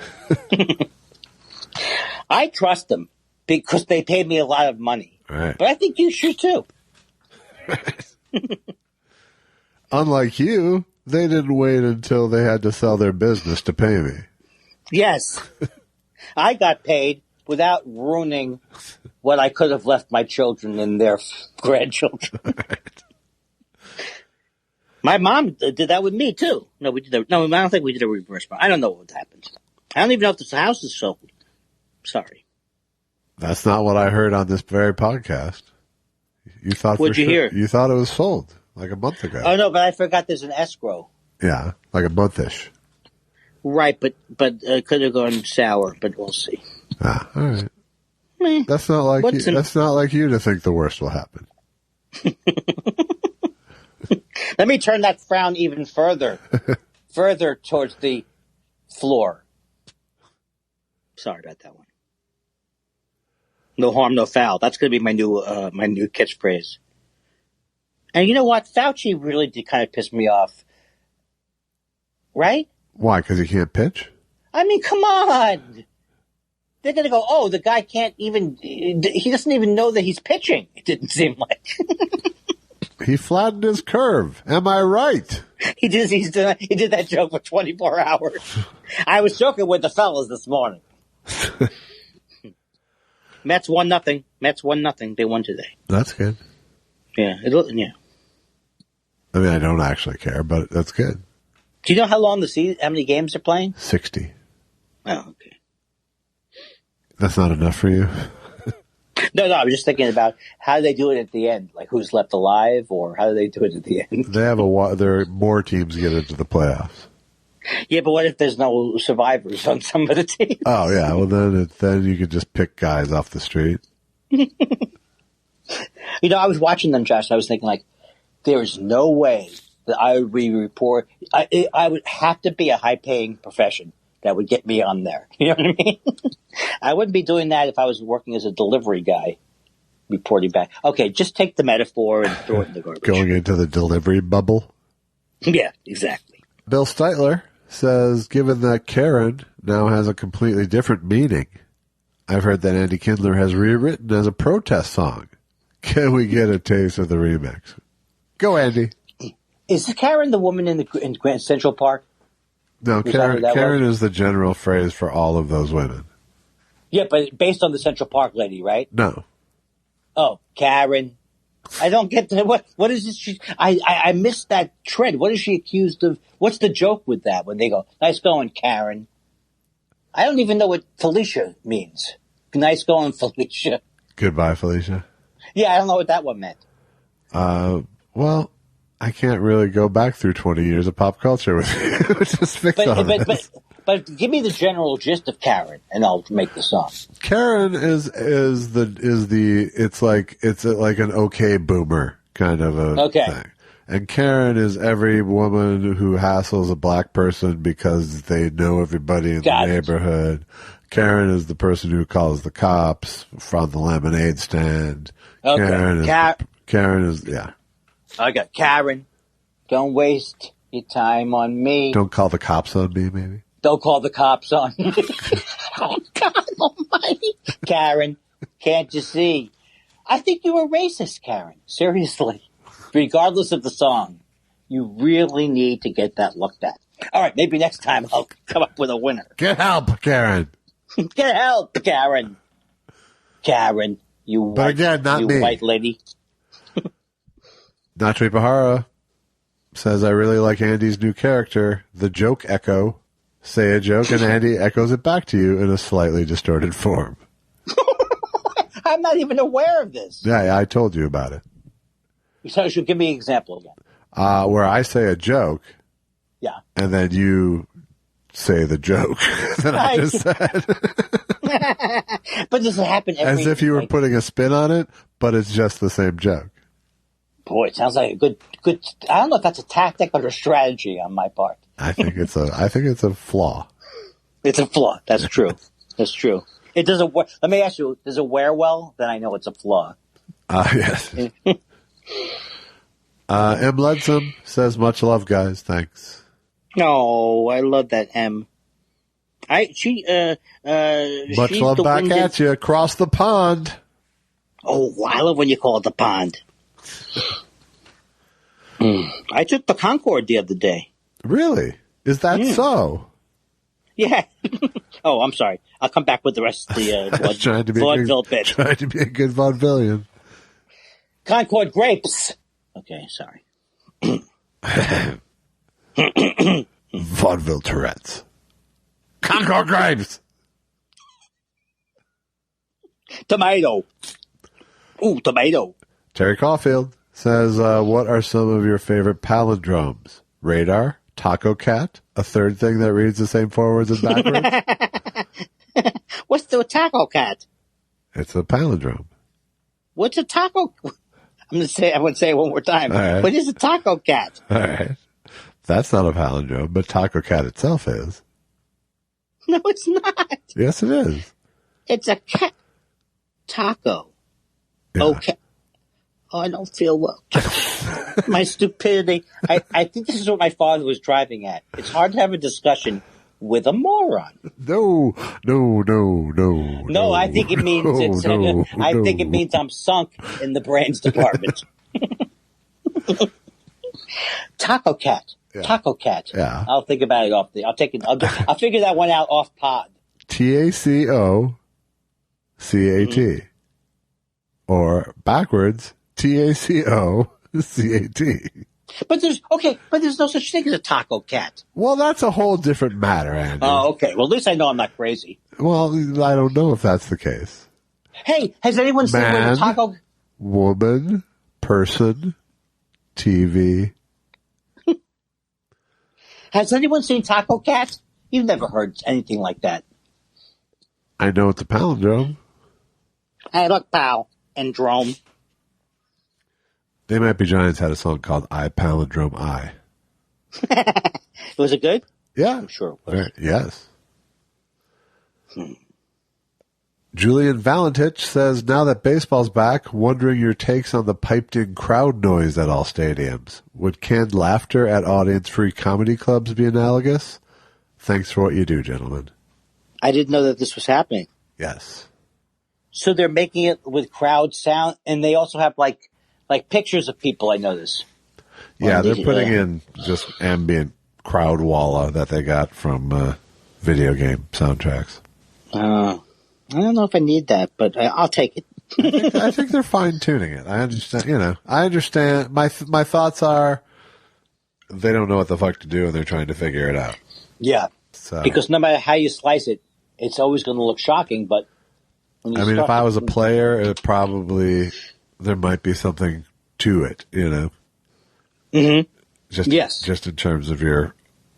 I trust them because they paid me a lot of money. Right. But I think you should too. Unlike you, they didn't wait until they had to sell their business to pay me. Yes. I got paid without ruining what I could have left my children and their grandchildren. Right. My mom did that with me too. No, I don't think we did a reverse. I don't know what happened. I don't even know if this house is sold. Sorry. That's not what I heard on this very podcast. You thought What'd you hear? You thought it was sold like a month ago. Oh no, but I forgot there's an escrow. Yeah, like a monthish. Right, but it could have gone sour, but we'll see. Ah, all right. That's not like you. That's not like you to think the worst will happen. Let me turn that frown even further towards the floor. Sorry about that one. No harm, no foul. That's going to be my new catchphrase. And you know what? Fauci really did kind of piss me off. Right? Why? Because he can't pitch? I mean, come on. They're going to go, oh, the guy can't even, he doesn't even know that he's pitching. It didn't seem like. He flattened his curve. Am I right? He did that joke for 24 hours. I was joking with the fellas this morning. Mets 1-0. Mets 1-0. They won today. That's good. Yeah. Yeah. I mean, I don't actually care, but that's good. Do you know how many games they're playing? 60. Oh, okay. That's not enough for you? No, I was just thinking about how do they do it at the end? Like who's left alive, or how do they do it at the end? They have there are more teams get into the playoffs. Yeah, but what if there's no survivors on some of the teams? Oh yeah, well then you could just pick guys off the street. You know, I was watching them, Josh. I was thinking like, there is no way that I would report. I would have to be a high-paying profession that would get me on there. You know what I mean? I wouldn't be doing that if I was working as a delivery guy. reporting back. Okay, just take the metaphor and throw it in the garbage. Going into the delivery bubble. Yeah, exactly. Bill Steitler says, given that Karen now has a completely different meaning, I've heard that Andy Kindler has rewritten as a protest song. Can we get a taste of the remix? Go, Andy. Is Karen the woman in Grand Central Park? No, Karen is the general phrase for all of those women. Yeah, but based on the Central Park lady, right? No. Oh, Karen. I don't get that. What is this? I missed that trend. What is she accused of? What's the joke with that when they go, nice going, Karen? I don't even know what Felicia means. Nice going, Felicia. Goodbye, Felicia. Yeah, I don't know what that one meant. Well, I can't really go back through 20 years of pop culture with you. Just fix all this. But give me the general gist of Karen, and I'll make the song. Karen is like an okay boomer kind of a thing. And Karen is every woman who hassles a black person because they know everybody in the neighborhood. Karen is the person who calls the cops from the lemonade stand. Okay. Karen is, yeah. I got Karen. Don't waste your time on me. Don't call the cops on me, maybe. Don't call the cops on me. Oh, God almighty. Karen, can't you see? I think you were racist, Karen. Seriously. Regardless of the song, you really need to get that looked at. All right, maybe next time I'll come up with a winner. Get help, Karen. Get help, Karen. Karen, you white lady. Natri Pahara says, I really like Andy's new character, the joke echo. Say a joke and Andy echoes it back to you in a slightly distorted form. I'm not even aware of this. Yeah, I told you about it. So you should give me an example again. Where I say a joke. Yeah. And then you say the joke that I just said. But does it happen every... As if you were putting a spin on it, but it's just the same joke. Boy, it sounds like a good. I don't know if that's a tactic or a strategy on my part. I think it's a flaw. It's a flaw. That's true. That's true. It doesn't work. Let me ask you, does it wear well? Then I know it's a flaw. Yes. M. Ledsome says, much love, guys. Thanks. No, I love that M. Much love back at you across the pond. Oh, I love when you call it the pond. I took the Concorde the other day. Really? Is that so? Yeah. Oh, I'm sorry. I'll come back with the rest of the vaudeville bit. Trying to be a good vaudevillian. Concorde grapes. Okay, sorry. Vaudeville Tourette's. Concorde grapes. Tomato. Ooh, tomato. Terry Caulfield says, what are some of your favorite palindromes? Radar, Taco Cat, a third thing that reads the same forwards and backwards? What's the Taco Cat? It's a palindrome. What's a taco? I'm going to say it one more time. Right. What is a Taco Cat? All right. That's not a palindrome, but Taco Cat itself is. No, it's not. Yes, it is. It's a cat. Taco. Yeah. Okay. Oh, I don't feel well. My stupidity. I think this is what my father was driving at. It's hard to have a discussion with a moron. No, I think it means I think it means I'm sunk in the brains department. Taco Cat. Yeah. Taco Cat. Yeah. I'll think about it I'll figure that one out off pod. TACOCAT. Or backwards, TACOCAT. But there's no such thing as a Taco Cat. Well, that's a whole different matter, Andy. Oh, okay. Well, at least I know I'm not crazy. Well, I don't know if that's the case. Hey, has anyone seen where the taco... woman, person, TV. Has anyone seen Taco Cat? You've never heard anything like that. I know it's a palindrome. Hey, look, pal. And Drome. They Might Be Giants had a song called I Palindrome I. Was it good? Yeah. I'm sure it was. Yes. Julian Valentich says, now that baseball's back, wondering your takes on the piped-in crowd noise at all stadiums. Would canned laughter at audience-free comedy clubs be analogous? Thanks for what you do, gentlemen. I didn't know that this was happening. Yes. So they're making it with crowd sound, and they also have like pictures of people, I notice. Yeah, they're putting in just ambient crowd walla that they got from video game soundtracks. I don't know if I need that, but I'll take it. I think they're fine-tuning it. I understand, I understand. My thoughts are they don't know what the fuck to do, and they're trying to figure it out. Yeah. So. Because no matter how you slice it, it's always going to look shocking, but when you if I was a player, there might be something to it, Mm-hmm. Just in terms of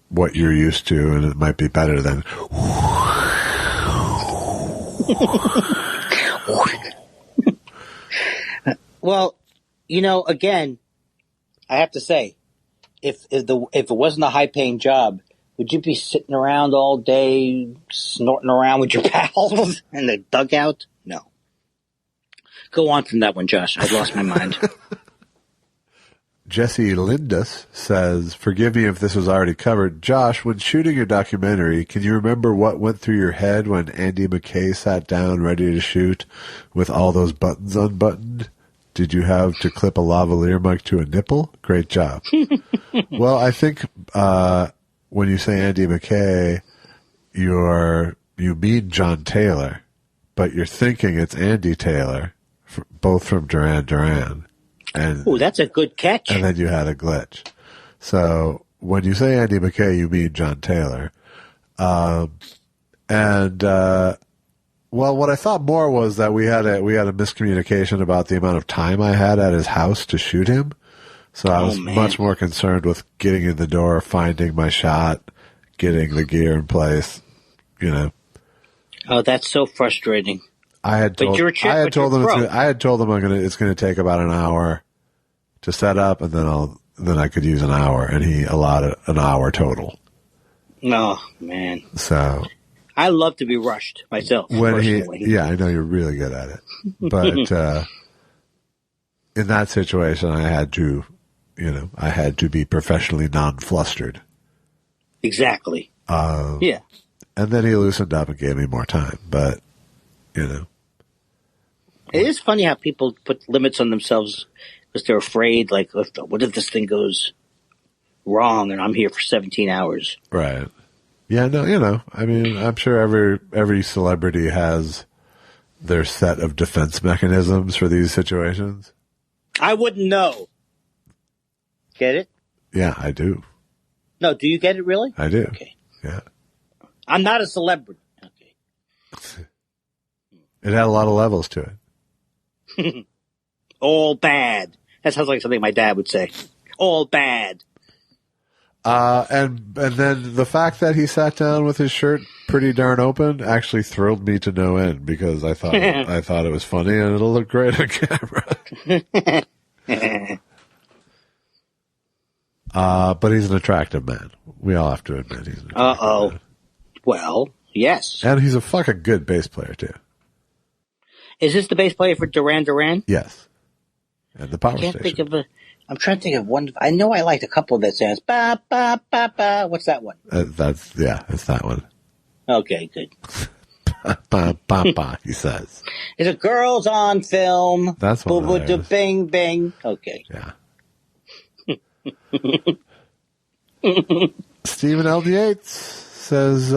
what you're used to, and it might be better than. Well, again, I have to say, if it wasn't a high-paying job, would you be sitting around all day snorting around with your pals in the dugout? No. Go on from that one, Josh. I've lost my mind. Jesse Lindus says, forgive me if this was already covered. Josh, when shooting your documentary, can you remember what went through your head when Andy McKay sat down ready to shoot with all those buttons unbuttoned? Did you have to clip a lavalier mic to a nipple? Great job. Well, I think when you say Andy McKay, you mean John Taylor, but you're thinking it's Andy Taylor, both from Duran Duran. Oh, that's a good catch. And then you had a glitch. So when you say Andy McKay, you mean John Taylor. Well, what I thought more was that we had a miscommunication about the amount of time I had at his house to shoot him. So I was much more concerned with getting in the door, finding my shot, getting the gear in place, Oh, that's so frustrating. I had told them it's going to take about an hour to set up, and then I could use an hour, and he allowed an hour total. Oh, man. So I love to be rushed myself. I know you're really good at it, but in that situation, I had to be professionally non-flustered. Exactly. Yeah. And then he loosened up and gave me more time, but It is funny how people put limits on themselves because they're afraid, like, what if this thing goes wrong and I'm here for 17 hours? Right. Yeah, no, I'm sure every celebrity has their set of defense mechanisms for these situations. I wouldn't know. Get it? Yeah, I do. No, do you get it really? I do. Okay. Yeah. I'm not a celebrity. Okay. It had a lot of levels to it. All bad. That sounds like something my dad would say. All bad. And then the fact that he sat down with his shirt pretty darn open actually thrilled me to no end because I thought it was funny and it'll look great on camera. But he's an attractive man. We all have to admit he's an attractive man. Well, yes. And he's a fucking good bass player too. Is this the bass player for Duran Duran? Yes. And the Power Station. I'm trying to think of one. I know I liked a couple that sounds ba ba ba ba. What's that one? That's that one. Okay, good. Ba ba ba. He says. Is it Girls on Film? That's one. Boo bing bing. Okay. Yeah. Stephen L. Yates says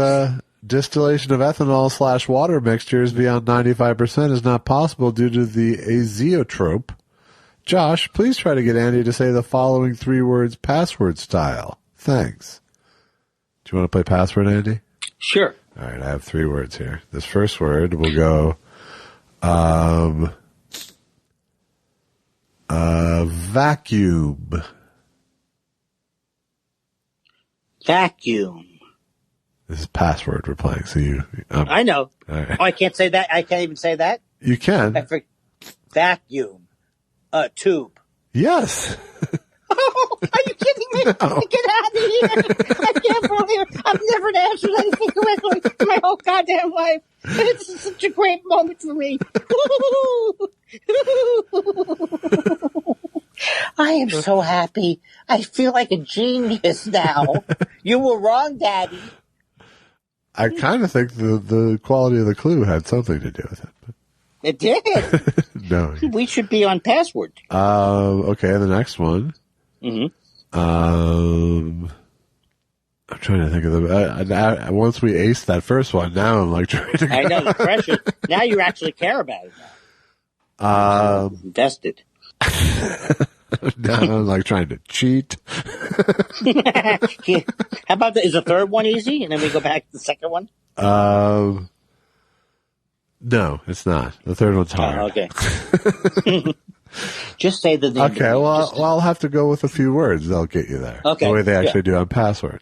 distillation of ethanol / water mixtures beyond 95% is not possible due to the azeotrope. Josh, please try to get Andy to say the following 3 words password style. Thanks. Do you want to play password, Andy? Sure. All right, I have 3 words here. This first word will go vacuum. Vacuum. This is password we're playing, so I know. Right. Oh, I can't say that? I can't even say that? You can. Vacuum. Tube. Yes. Are you kidding me? No. Get out of here. I can't believe it. I've never answered anything correctly in my whole goddamn life. This is such a great moment for me. I am so happy. I feel like a genius now. You were wrong, Daddy. I kind of think the quality of the clue had something to do with it. But. It did. No. We should be on password. Okay, the next one. Mm-hmm. I'm trying to think of the. Once we aced that first one, now I'm like trying to. I know the pressure. Now you actually care about it. Now. Invested. Now I'm like trying to cheat. How about that? Is the third one easy, and then we go back to the second one? No, it's not. The third one's hard. Oh, okay. Just say the name. Okay, well, I'll have to go with a few words. They'll get you there. Okay. The way they actually do on password.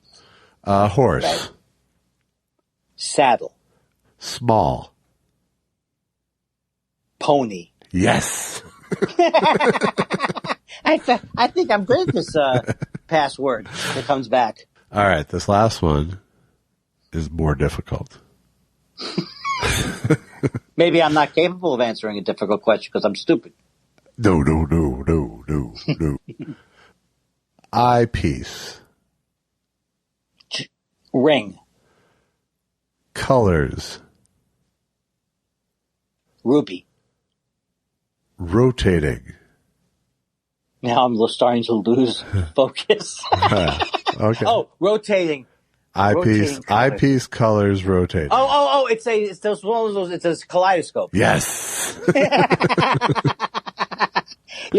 Horse. Right. Saddle. Small. Pony. Yes. I think I'm good at this password that comes back. All right, this last one is more difficult. Maybe I'm not capable of answering a difficult question because I'm stupid. No. Eyepiece. Ring. Colors. Ruby. Rotating. Now I'm starting to lose focus. Okay. Oh, rotating. Eyepiece, colors, rotating. Oh! It's one of those. It's a kaleidoscope. Yes.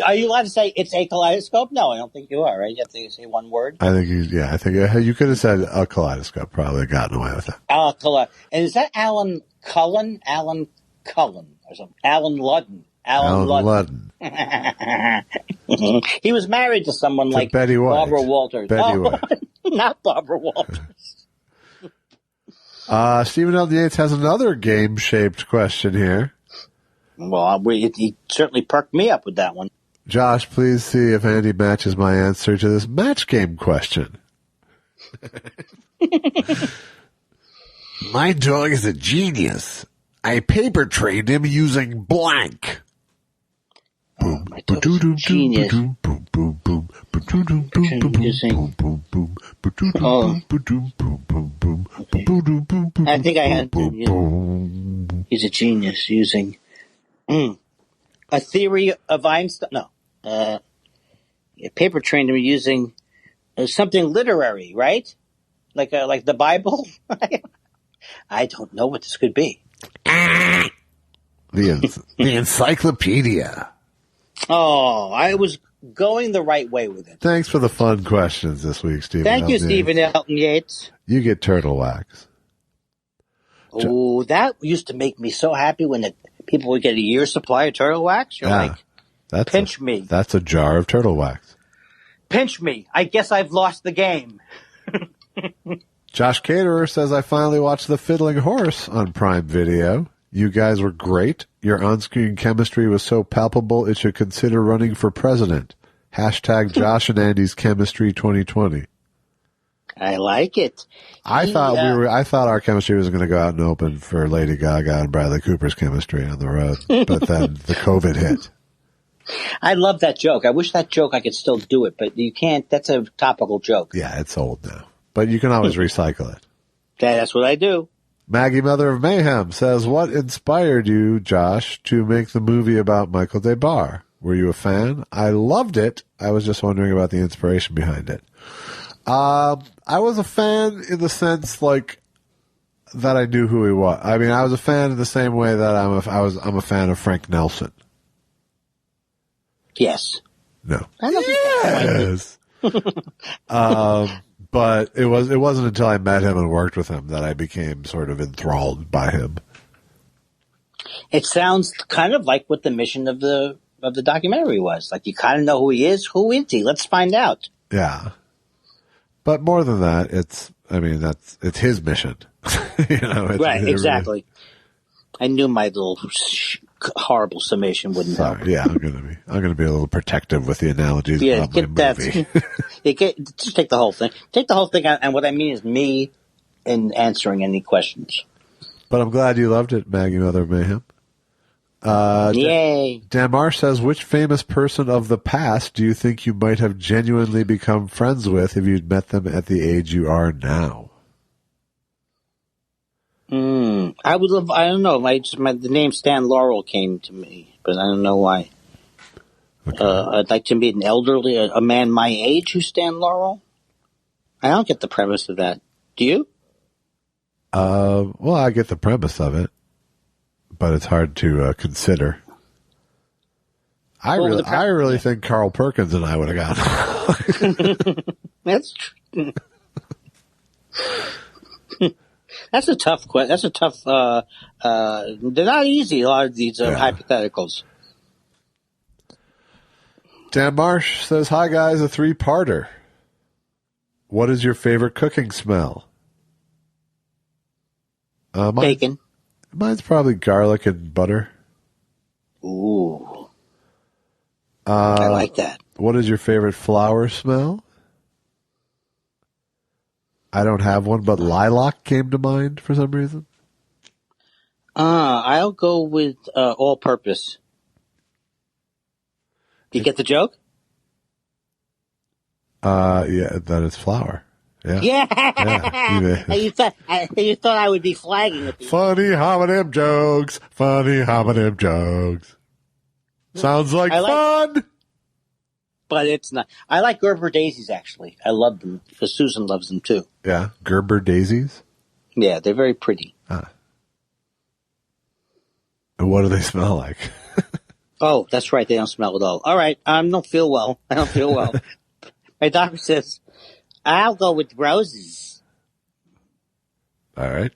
Are you allowed to say it's a kaleidoscope? No, I don't think you are. Right? You have to say one word. I think you could have said a kaleidoscope. Probably gotten away with it. And is that Alan Cullen? Alan Cullen or something? Alan Ludden. Alan Ludden. He was married to someone like Betty White. Barbara Walters. Betty White. Not Barbara Walters. Stephen L. Yates has another game-shaped question here. Well, he certainly perked me up with that one. Josh, please see if Andy matches my answer to this match game question. My dog is a genius. I paper trained him using blank. My dog is a genius. I think I had. He's a genius using a theory of Einstein. No, paper trained him using something literary, right? Like the Bible. I don't know what this could be. The encyclopedia. Oh, I was going the right way with it. Thanks for the fun questions this week, Stephen. Thank you, Stephen Elton Yates. You get turtle wax. Oh, that used to make me so happy when people would get a year's supply of turtle wax. You're like, pinch me. That's a jar of turtle wax. Pinch me. I guess I've lost the game. Josh Caterer says, I finally watched The Fiddling Horse on Prime Video. You guys were great. Your on-screen chemistry was so palpable it should consider running for president. Hashtag Josh and Andy's Chemistry 2020. I like it. I thought our chemistry was going to go out and open for Lady Gaga and Bradley Cooper's chemistry on the road, but then the COVID hit. I love that joke. I wish that joke I could still do it, but you can't. That's a topical joke. Yeah, it's old now, but you can always recycle it. That's what I do. Maggie Mother of Mayhem says, what inspired you, Josh, to make the movie about Michael DeBar? Were you a fan? I loved it. I was just wondering about the inspiration behind it. I was a fan in the sense, like, that I knew who he was. I mean, I was a fan in the same way that I'm a fan of Frank Nelson. Yes. No. I don't think yes. But it wasn't until I met him and worked with him that I became sort of enthralled by him. It sounds kind of like what the mission of the documentary was. Like, you kind of know who he is. Who is he? Let's find out. Yeah. But more than that, it's his mission. Right, exactly. I knew my little horrible summation wouldn't help. Yeah, I'm gonna be a little protective with the analogies about my movie. Just take the whole thing. Take the whole thing out, and what I mean is me in answering any questions. But I'm glad you loved it, Maggie Mother of Mayhem. Yay. Damar says, which famous person of the past do you think you might have genuinely become friends with if you'd met them at the age you are now? I don't know. The name Stan Laurel came to me, but I don't know why. Okay. I'd like to meet an elderly, a man my age who's Stan Laurel. I don't get the premise of that. Do you? Well, I get the premise of it, but it's hard to consider. I really think Carl Perkins and I would have gotten. That's true. That's a tough question. That's a tough. They're not easy. A lot of these hypotheticals. Dan Marsh says, "Hi guys, a 3-parter. What is your favorite cooking smell?" Bacon. Mine's probably garlic and butter. Ooh. I like that. What is your favorite flower smell? I don't have one, but lilac came to mind for some reason. I'll go with all-purpose. Do you get the joke? Yeah, that is flower. Yeah. Yeah. You thought I would be flagging it. Funny homonym jokes. Sounds like fun. But it's not. I like Gerber daisies, actually. I love them because Susan loves them too. Yeah, Gerber daisies? Yeah, they're very pretty. And what do they smell like? Oh, that's right. They don't smell at all. All right. I don't feel well. My doctor says, I'll go with roses. All right.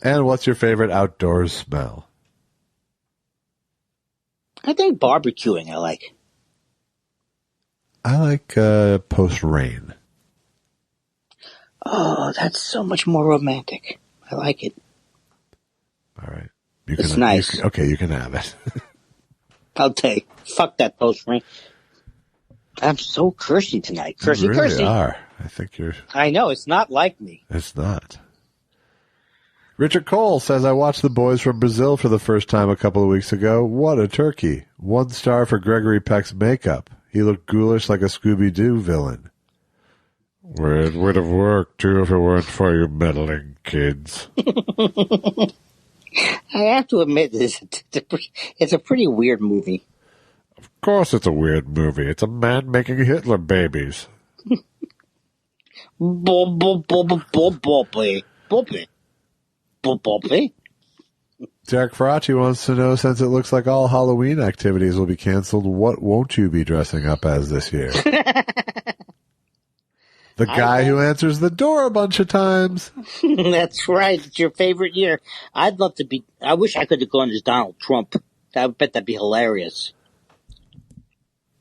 And what's your favorite outdoors smell? I think barbecuing I like. I like post-rain. Oh, that's so much more romantic. I like it. All right. It's nice. You can have it. I'll take. Fuck that post-rain. I'm so cursy tonight. Cursy. You really are. I think you're... I know. It's not like me. It's not. Richard Cole says, I watched The Boys from Brazil for the first time a couple of weeks ago. What a turkey. 1 star for Gregory Peck's makeup. He looked ghoulish like a Scooby-Doo villain. Well, it would have worked, too, if it weren't for you meddling kids. I have to admit, it's a pretty weird movie. Of course it's a weird movie. It's a man making Hitler babies. Derek Faraci wants to know, since it looks like all Halloween activities will be canceled, what won't you be dressing up as this year? The guy who answers the door a bunch of times. That's right. It's your favorite year. I'd love to be... I wish I could have gone as Donald Trump. I bet that'd be hilarious.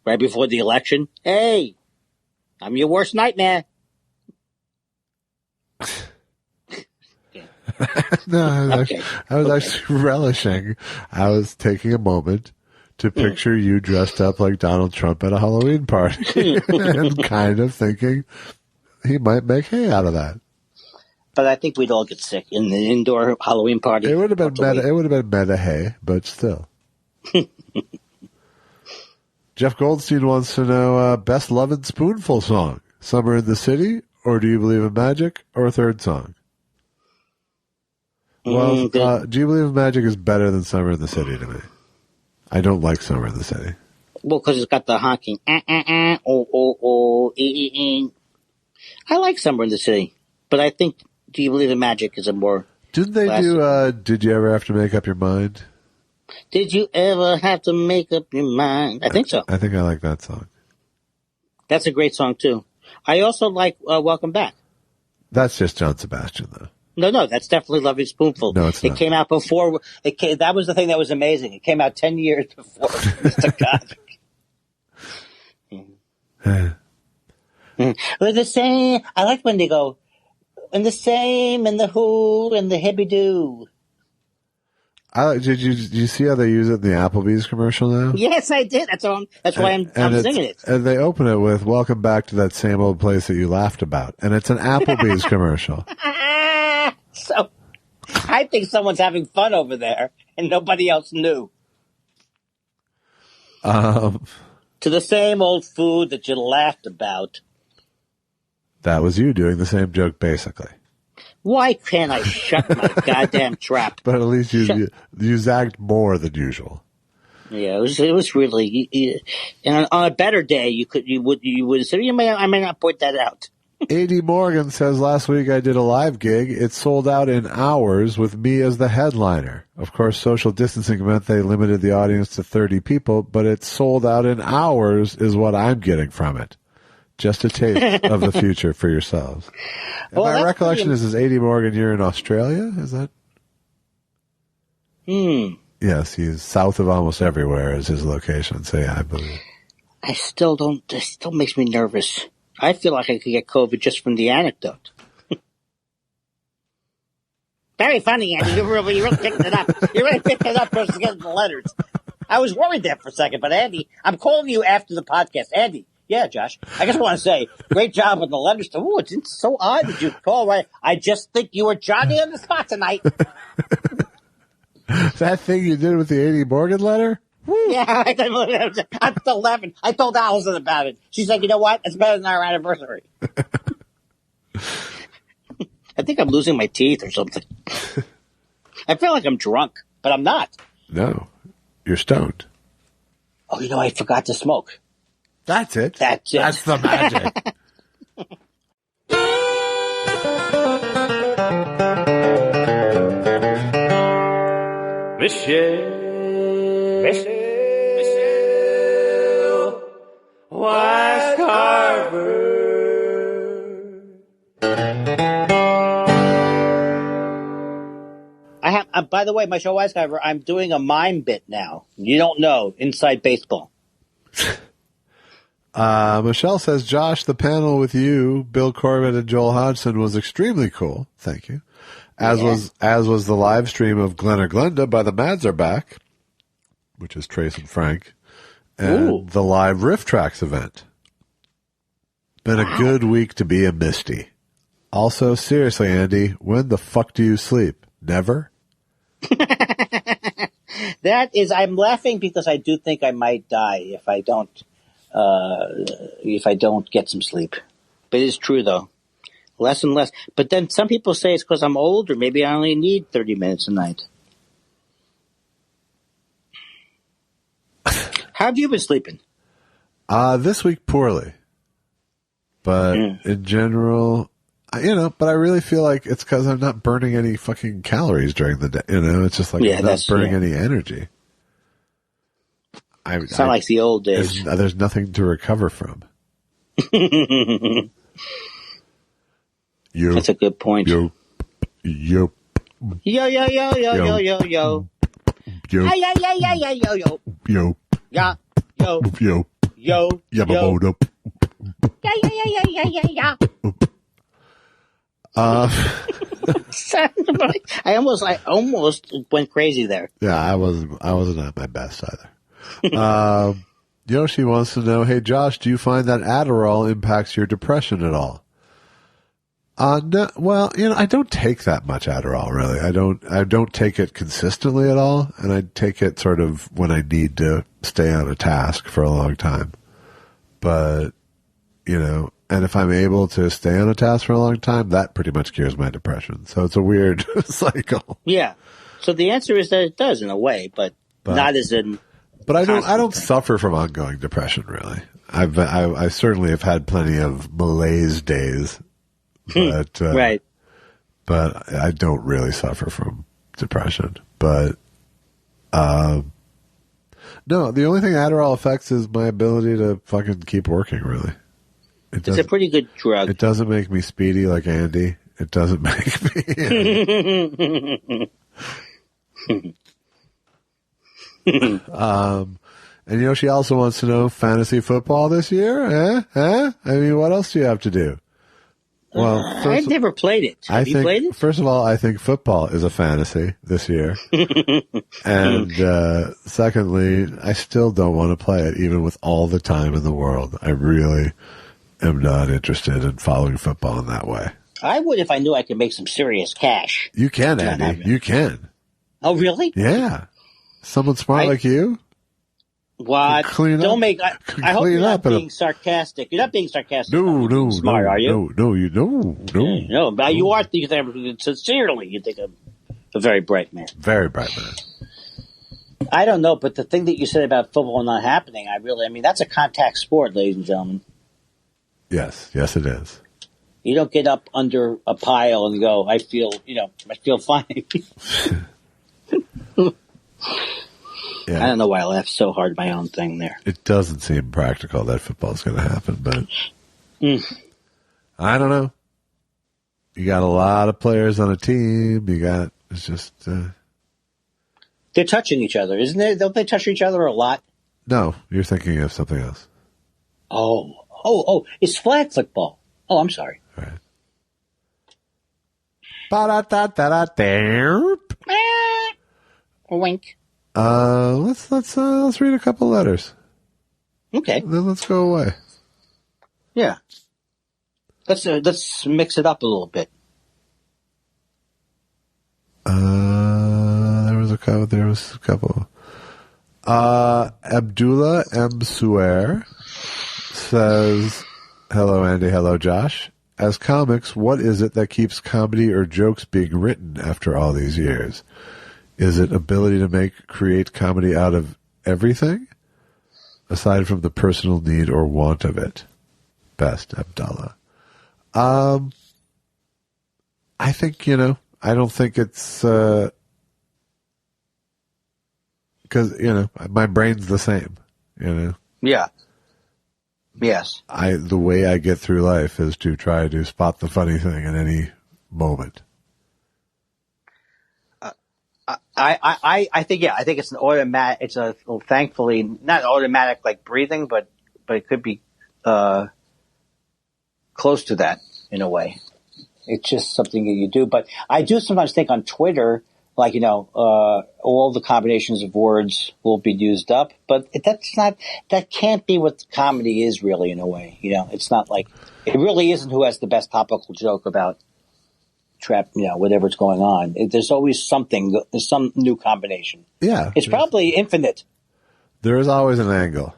Right before the election. Hey, I'm your worst nightmare. No, I was actually relishing. I was taking a moment to picture you dressed up like Donald Trump at a Halloween party and kind of thinking he might make hay out of that. But I think we'd all get sick in the indoor Halloween party. It would have been meta. It would have been meta hay, but still. Jeff Goldstein wants to know best Lovin' Spoonful song: "Summer in the City" or "Do You Believe in Magic" or a third song. Well, "Do You Believe in Magic" is better than "Summer in the City" to me. I don't like "Summer in the City." Well, because it's got the honking. I like "Summer in the City," but I think "Do You Believe in Magic" is a more. Didn't they do Did You Ever Have to Make Up Your Mind? Did you ever have to make up your mind? I think so. I think I like that song. That's a great song, too. I also like Welcome Back. That's just John Sebastian, though. No, that's definitely Loving Spoonful. No, it's not. It came out before. That was the thing that was amazing. It came out 10 years before Mr. Cosby. We're the same. I like when they go, and the same, and the who, and the hippie-doo. Did you see how they use it in the Applebee's commercial now? Yes, I did. That's why I'm singing it. And they open it with "Welcome back to that same old place that you laughed about," and it's an Applebee's commercial. So, I think someone's having fun over there, and nobody else knew. To the same old food that you laughed about. That was you doing the same joke, basically. Why can't I shut my goddamn trap? But at least you zagged more than usual. Yeah, it was really. And on a better day, you would say, I may not point that out. A.D. Morgan says, last week I did a live gig. It sold out in hours with me as the headliner. Of course, social distancing meant they limited the audience to 30 people, but it sold out in hours is what I'm getting from it. Just a taste of the future for yourselves. And my recollection is A.D. Morgan, you're in Australia? Is that? Yes, he's south of almost everywhere is his location. So yeah, I believe. It still makes me nervous. I feel like I could get COVID just from the anecdote. Very funny, Andy. You really picked it up. You really picked it up versus getting the letters. I was worried there for a second, but Andy, I'm calling you after the podcast. Andy. Yeah, Josh. I just want to say, great job with the letters. Oh, it's so odd that you call, right? I just think you were Johnny on the spot tonight. That thing you did with the A.D. Morgan letter? Woo. Yeah, I'm still laughing. I told Allison about it. She's like, you know what? It's better than our anniversary. I think I'm losing my teeth or something. I feel like I'm drunk, but I'm not. No, you're stoned. Oh, I forgot to smoke. That's it. That's it. That's the magic. Michelle, Wise Carver. By the way, my show Wise Carver, I'm doing a mime bit now. You don't know, inside baseball. Michelle says, Josh, the panel with you, Bill Corbett, and Joel Hodgson was extremely cool. Thank you. As was the live stream of Glenn or Glenda by the Mads Are Back, which is Trace and Frank, and the live Riff Tracks event. Been a good week to be a Misty. Also, seriously, Andy, when the fuck do you sleep? Never? I'm laughing because I do think I might die if I don't get some sleep. But it's true, though. Less and less. But then some people say it's because I'm older. Maybe I only need 30 minutes a night. How have you been sleeping? This week, poorly. But in general, but I really feel like it's because I'm not burning any fucking calories during the day. It's just like I'm not burning any energy. It's not like the old days. There's nothing to recover from. That's a good point. Yo. Yo. Yeah. Yeah. Yeah. I almost went crazy there. Yeah, I wasn't at my best either. Yoshi wants to know, hey Josh, do you find that Adderall impacts your depression at all? No, well, I don't take that much Adderall really. I don't take it consistently at all, and I take it sort of when I need to stay on a task for a long time. But, and if I'm able to stay on a task for a long time, that pretty much cures my depression. So it's a weird cycle. Yeah. So the answer is that it does in a way, but not as in. But I don't suffer from ongoing depression really. I certainly have had plenty of malaise days, but right. But I don't really suffer from depression. But no, the only thing Adderall affects is my ability to fucking keep working. Really, it's a pretty good drug. It doesn't make me speedy like Andy. It doesn't make me. And Yoshi also wants to know fantasy football this year. I mean, what else do you have to do? Well, I've never played it. Have you played it? First of all, I think football is a fantasy this year. And secondly, I still don't want to play it, even with all the time in the world. I really am not interested in following football in that way. I would if I knew I could make some serious cash. You can, Andy. You can. Oh, really? Yeah. Someone smart like you? What? Don't make. I hope you're not being sarcastic. You're not being sarcastic. No, smart, are you? No. But you are thinking sincerely. You think I'm a very bright man. Very bright man. I don't know, but the thing that you said about football not happening, I mean, that's a contact sport, ladies and gentlemen. Yes, it is. You don't get up under a pile and go, I feel fine. Yeah. I don't know why I laughed so hard at my own thing there. It doesn't seem practical that football's going to happen, but I don't know. You got a lot of players on a team. It's just... They're touching each other, isn't it? Don't they touch each other a lot? No, you're thinking of something else. Oh, it's flag football. Oh, I'm sorry. All right. Wink. Let's read a couple letters. Okay. Then let's go away. Yeah. Let's mix it up a little bit. There was a couple. Abdullah M. Suer says, "Hello, Andy. Hello, Josh. As comics, what is it that keeps comedy or jokes being written after all these years? Is it ability to create comedy out of everything, aside from the personal need or want of it?" Best, Abdullah. I think, I don't think it's, because, my brain's the same, Yeah. Yes. The way I get through life is to try to spot the funny thing at any moment. I think it's an automatic. It's thankfully not automatic like breathing, but it could be close to that in a way. It's just something that you do. But I do sometimes think on Twitter, like all the combinations of words will be used up, but that can't be what comedy is really in a way. It's not like it really isn't who has the best topical joke about whatever's going on. There's always something, there's some new combination. Yeah. It's probably infinite. There is always an angle.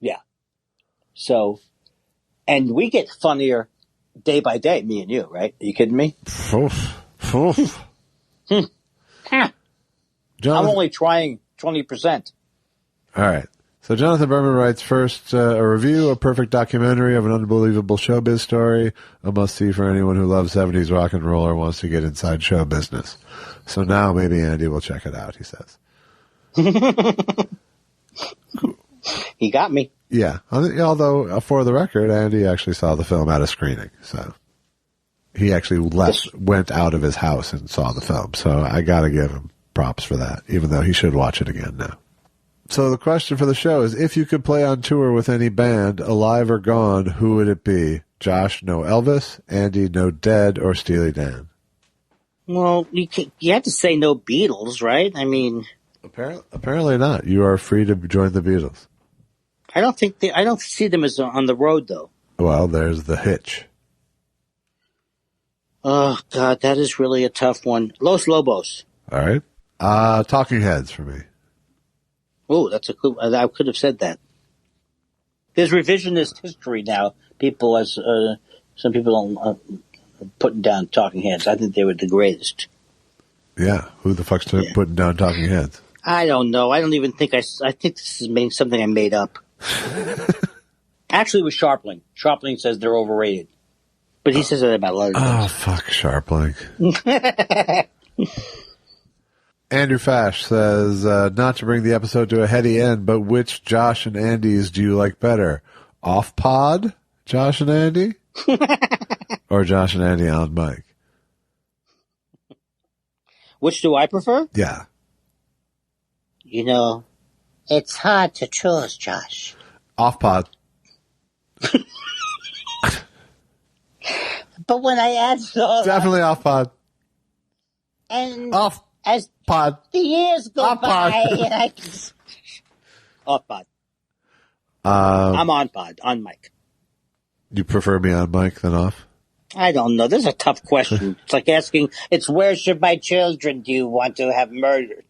Yeah. So, and we get funnier day by day, me and you, right? Are you kidding me? I'm only trying 20%. All right. So Jonathan Berman writes, first, a review, a perfect documentary of an unbelievable showbiz story, a must-see for anyone who loves 70s rock and roll or wants to get inside show business. So now maybe Andy will check it out, he says. He got me. Yeah. Although, for the record, Andy actually saw the film at a screening. So he actually went out of his house and saw the film. So I got to give him props for that, even though he should watch it again now. So the question for the show is, if you could play on tour with any band, alive or gone, who would it be? Josh, no Elvis. Andy, no Dead, or Steely Dan? Well, you have to say no Beatles, right? I mean... Apparently not. You are free to join the Beatles. I don't see them as on the road, though. Well, there's the hitch. Oh, God, that is really a tough one. Los Lobos. All right. Talking Heads for me. Oh, that's a cool. I could have said that. There's revisionist history now. Some people don't putting down Talking Heads. I think they were the greatest. Yeah, who the fuck's putting down Talking Heads? I don't know. I don't even think I think this is something I made up. Actually, it was Sharpling. Sharpling says they're overrated, but he says that about a lot of things. Oh, fuck Sharpling. Andrew Fash says, not to bring the episode to a heady end, but which Josh and Andy's do you like better? Off-pod, Josh and Andy? Or Josh and Andy on mic? Which do I prefer? Yeah. It's hard to choose, Josh. Off-pod. But when I add all definitely off pod. And off as pod. the years go off by, pod. and I off pod. I'm on pod, on mic. You prefer me on mic than off? I don't know. This is a tough question. It's like asking, where should my children do you want to have murdered?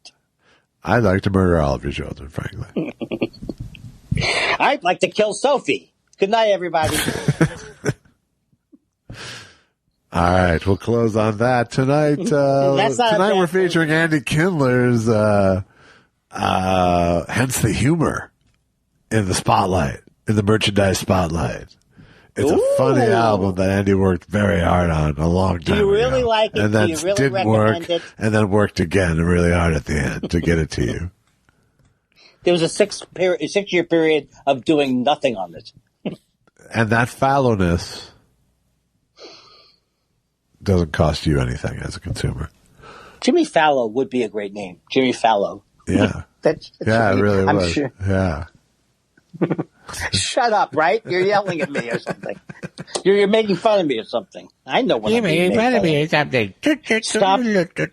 I'd like to murder all of your children, frankly. I'd like to kill Sophie. Good night, everybody. All right, we'll close on that tonight. Tonight we're featuring Andy Kindler's Hence the Humor in the spotlight, in the merchandise spotlight. It's a funny album that Andy worked very hard on a long time ago. Do you really like it? And then Do you really didn't work, it? and then worked again really hard at the end to get it to you. There was a 6-year period of doing nothing on it. And that fallowness doesn't cost you anything as a consumer. Jimmy Fallow would be a great name. Jimmy Fallow. Yeah. That's it really I'm was. Sure. Yeah. Shut up, right? You're yelling at me or something. You're making fun of me or something. I know when I'm making fun of me or something. Stop.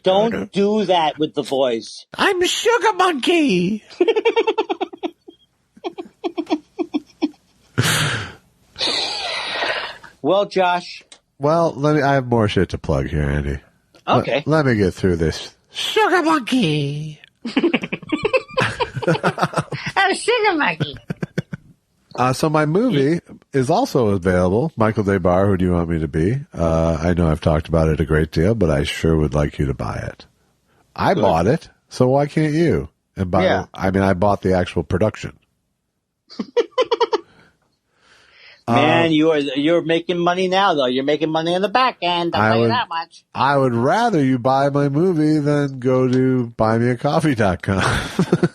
Don't do that with the voice. I'm a sugar monkey. Well, Josh. Well, I have more shit to plug here, Andy. Okay. Let me get through this. Sugar monkey. A sugar monkey. So my movie is also available. Michael Debar, Who Do You Want Me to Be? I know I've talked about it a great deal, but I sure would like you to buy it. I bought it, so why can't you? And I bought the actual production. Man, you're making money now, though. You're making money on the back end. I'll tell you that much. I would rather you buy my movie than go to buymeacoffee.com.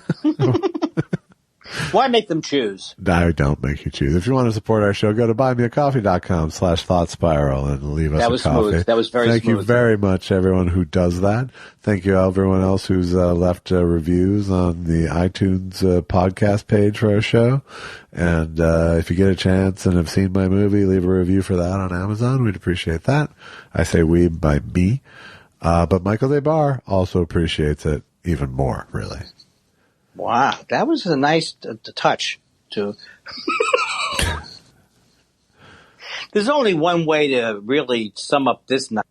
Why make them choose? I don't make you choose. If you want to support our show, go to buymeacoffee.com/thoughtspiral and leave us a coffee. Smooth. That was very smooth. Thank you very much, everyone who does that. Thank you, everyone else who's left reviews on the iTunes podcast page for our show. And if you get a chance and have seen my movie, leave a review for that on Amazon. We'd appreciate that. I say we by me. But Michael Debar also appreciates it even more, really. Wow, that was a nice touch. There's only one way to really sum up this night.